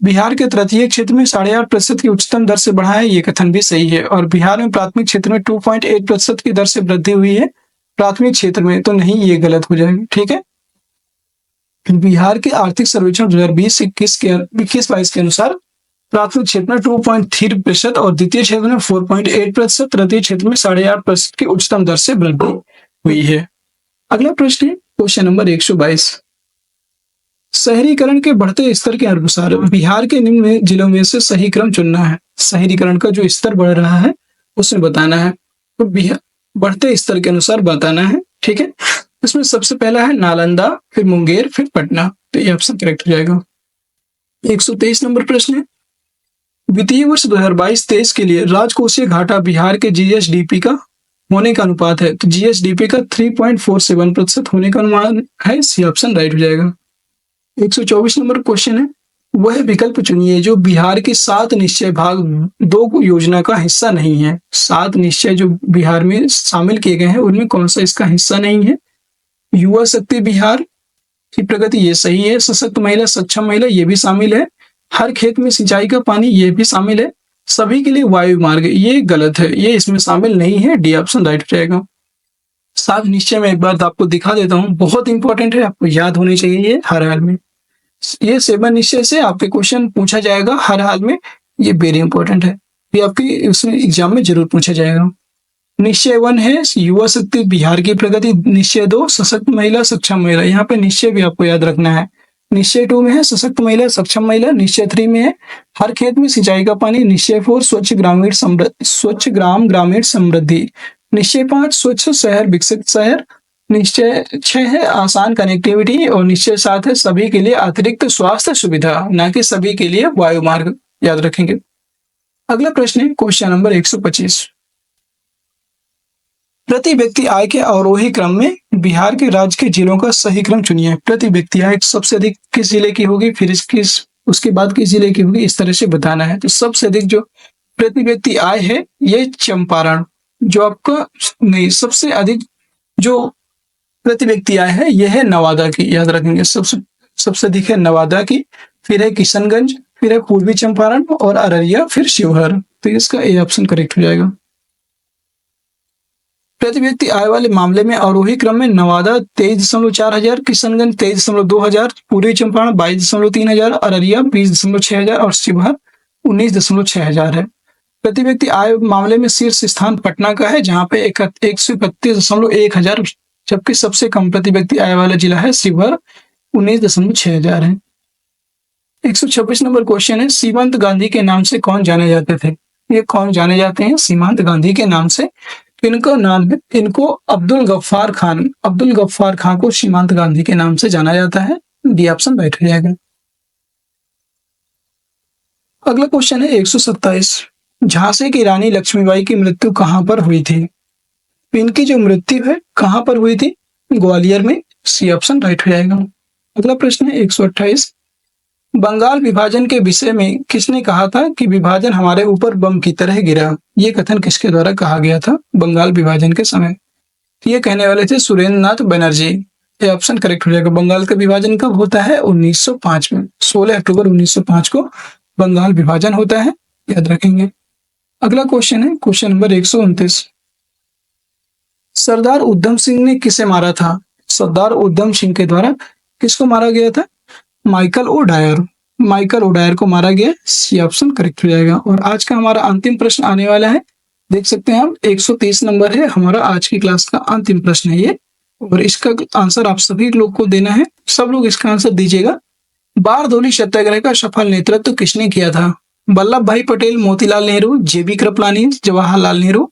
बिहार के तृतीय क्षेत्र में 8.5% की उच्चतम दर से बढ़ा है, ये कथन भी सही है। और बिहार में प्राथमिक क्षेत्र में 2.8% की दर से वृद्धि हुई है प्राथमिक क्षेत्र में, तो नहीं, ये गलत हो जाएगा। ठीक है। बिहार के आर्थिक सर्वेक्षण 2021-22 के अनुसार प्राथमिक क्षेत्र में 2.3% और द्वितीय क्षेत्र में 4.8%, तृतीय क्षेत्र में 8.5% की उच्चतम दर से वृद्धि हुई है। अगला प्रश्न है क्वेश्चन नंबर 122। शहरीकरण के बढ़ते स्तर के अनुसार बिहार के निम्न जिलों में से सही क्रम चुनना है। शहरीकरण का जो स्तर बढ़ रहा है उसमें बताना है, तो बिहार बढ़ते स्तर के अनुसार बताना है। ठीक है। इसमें सबसे पहला है नालंदा, फिर मुंगेर, फिर पटना, तो ये ऑप्शन करेक्ट हो जाएगा। 123 नंबर प्रश्न है वित्तीय वर्ष 2022-23 के लिए राजकोषीय घाटा बिहार के जीएसडीपी का होने का अनुपात है। तो जीएसडीपी का 3.47% होने का अनुमान है, सी ऑप्शन राइट हो जाएगा। 124 नंबर क्वेश्चन है वह विकल्प चुनिए जो बिहार के 7 निश्चय भाग 2 योजना का हिस्सा नहीं है। 7 निश्चय जो बिहार में शामिल किए गए हैं उनमें कौन सा इसका हिस्सा नहीं है? युवा शक्ति बिहार की प्रगति, ये सही है। सशक्त महिला, सक्षम महिला, ये भी शामिल है। हर खेत में सिंचाई का पानी, ये भी शामिल है। सभी के लिए वायु मार्ग, ये गलत है, ये इसमें शामिल नहीं है। डी ऑप्शन राइट हो जाएगा। 7 निश्चय में एक बार आपको दिखा देता हूँ, बहुत इंपॉर्टेंट है, आपको याद होने चाहिए ये हर हाल में। ये 7 निश्चय से आपके क्वेश्चन पूछा जाएगा हर हाल में, ये वेरी इंपॉर्टेंट है, ये आपके उसमें एग्जाम में जरूर पूछा जाएगा। निश्चय 1 है युवा शक्ति बिहार की प्रगति। निश्चय 2 सशक्त महिला, सक्षम महिला। यहाँ पे निश्चय भी आपको याद रखना है। निश्चय 2 में है सशक्त महिला सक्षम महिला, निश्चय 3 में है हर खेत में सिंचाई का पानी, निश्चय 4 स्वच्छ ग्राम ग्रामीण समृद्धि, निश्चय 5 स्वच्छ शहर विकसित शहर, निश्चय 6 है आसान कनेक्टिविटी और निश्चय 7 है सभी के लिए अतिरिक्त स्वास्थ्य सुविधा, ना कि सभी के लिए वायु मार्ग। याद रखेंगे। अगला प्रश्न है क्वेश्चन नंबर 125। प्रति व्यक्ति आय के अवरोही क्रम में बिहार के राज्य के जिलों का सही क्रम चुनिए। प्रति व्यक्ति आय सबसे अधिक किस जिले की होगी, फिर उसके बाद किस जिले की होगी, इस तरह से बताना है। तो सबसे अधिक जो प्रति व्यक्ति आय है ये चंपारण, जो आपका नहीं, सबसे अधिक जो प्रति व्यक्ति आय है यह है नवादा की। याद रखेंगे, सबसे अधिक है नवादा की, फिर है किशनगंज, फिर है पूर्वी चंपारण और अररिया, फिर शिवहर। तो इसका ए ऑप्शन करेक्ट हो जाएगा। प्रति व्यक्ति आय वाले मामले में अवरोही क्रम में नवादा 23.4 हजार, किशनगंज 23.2 हजार, पूर्वी चंपारण 22.3 हजार, अररिया 20.6 हजार और शिवहर 19.6 हजार है। प्रति व्यक्ति आय मामले में शीर्ष स्थान पटना का है जहां पे 131.1 हजार, जबकि सबसे कम प्रति व्यक्ति आय वाला जिला है शिवहर 19.6 हजार है। 126 नंबर क्वेश्चन है सीमांत गांधी के नाम से कौन जाने जाते थे। ये कौन जाने जाते हैं सीमांत गांधी के नाम से? इनका नाम है, इनको अब्दुल गफ्फार खान को सीमांत गांधी के नाम से जाना जाता है। डी ऑप्शन राइट हो जाएगा। अगला क्वेश्चन है 127। झांसी की रानी लक्ष्मीबाई की मृत्यु कहां पर हुई थी? इनकी जो मृत्यु है कहां पर हुई थी? ग्वालियर में। सी ऑप्शन राइट हो जाएगा। अगला प्रश्न है 128। बंगाल विभाजन के विषय में किसने कहा था कि विभाजन हमारे ऊपर बम की तरह गिरा? ये कथन किसके द्वारा कहा गया था बंगाल विभाजन के समय? ये कहने वाले थे सुरेंद्र नाथ बनर्जी। ये ऑप्शन करेक्ट हो जाएगा। बंगाल का विभाजन कब होता है? 1905 में। 16 अक्टूबर 1905 को बंगाल विभाजन होता है। याद रखेंगे। अगला क्वेश्चन है क्वेश्चन नंबर 129। सरदार उधम सिंह ने किसे मारा था? सरदार उधम सिंह के द्वारा किसको मारा गया था? माइकल ओडायर को मारा गया। सी ऑप्शन करेक्ट हो जाएगा। और आज का हमारा अंतिम प्रश्न आने वाला है, देख सकते हैं हम 130 नंबर है हमारा आज की क्लास का अंतिम प्रश्न है ये, और इसका आंसर आप सभी लोग को देना है। सब लोग इसका आंसर दीजिएगा। बारदोली सत्याग्रह का सफल नेतृत्व किसने किया था? वल्लभ भाई पटेल, मोतीलाल नेहरू, जेबी कृपलानी, जवाहरलाल नेहरू।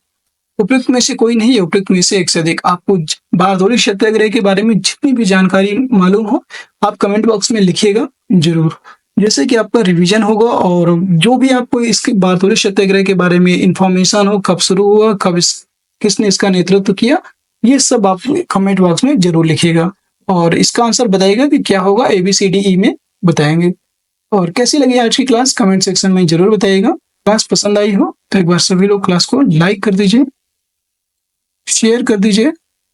उपयुक्त में से कोई नहीं है, उपयुक्त में से एक से अधिक। आपको बारदोली सत्याग्रह के बारे में जितनी भी जानकारी मालूम हो आप कमेंट बॉक्स में लिखिएगा जरूर, जैसे कि आपका रिवीजन होगा। और जो भी आपको इसके बारदोली सत्याग्रह के बारे में इंफॉर्मेशन हो, कब शुरू हुआ, किसने इसका नेतृत्व किया, ये सब आप कमेंट बॉक्स में जरूर लिखिएगा। और इसका आंसर बताइएगा कि क्या होगा, ABCDE में बताएंगे। और कैसी लगी आज की क्लास कमेंट सेक्शन में जरूर बताइएगा। क्लास पसंद आई हो तो एक बार सभी लोग क्लास को लाइक कर दीजिए, शेयर कर दीजिए,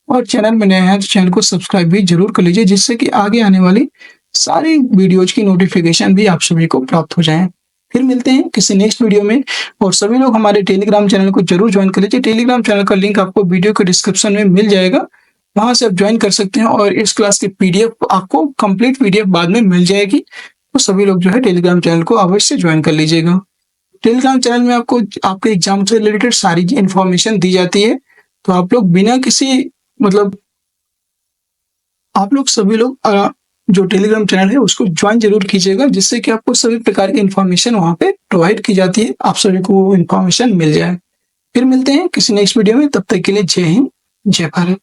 और चैनल में नए हैं तो चैनल को सब्सक्राइब भी जरूर कर लीजिए, जिससे कि आगे आने वाली सारी वीडियोज की नोटिफिकेशन भी आप सभी को प्राप्त हो जाए। फिर मिलते हैं किसी नेक्स्ट वीडियो में। और सभी लोग हमारे टेलीग्राम चैनल को जरूर ज्वाइन कर लीजिए। टेलीग्राम चैनल का लिंक आपको वीडियो के डिस्क्रिप्शन में मिल जाएगा, वहां से आप ज्वाइन कर सकते हैं। और इस क्लास की PDF आपको कंप्लीट PDF बाद में मिल जाएगी, तो सभी लोग जो है टेलीग्राम चैनल को अवश्य ज्वाइन कर लीजिएगा। टेलीग्राम चैनल में आपको आपके एग्जाम से रिलेटेड सारी इन्फॉर्मेशन दी जाती है, तो आप लोग बिना किसी आप लोग सभी लोग जो टेलीग्राम चैनल है उसको ज्वाइन जरूर कीजिएगा, जिससे कि आपको सभी प्रकार की इन्फॉर्मेशन वहां पे प्रोवाइड की जाती है, आप सभी को वो इन्फॉर्मेशन मिल जाए। फिर मिलते हैं किसी नेक्स्ट वीडियो में, तब तक के लिए जय हिंद, जय भारत।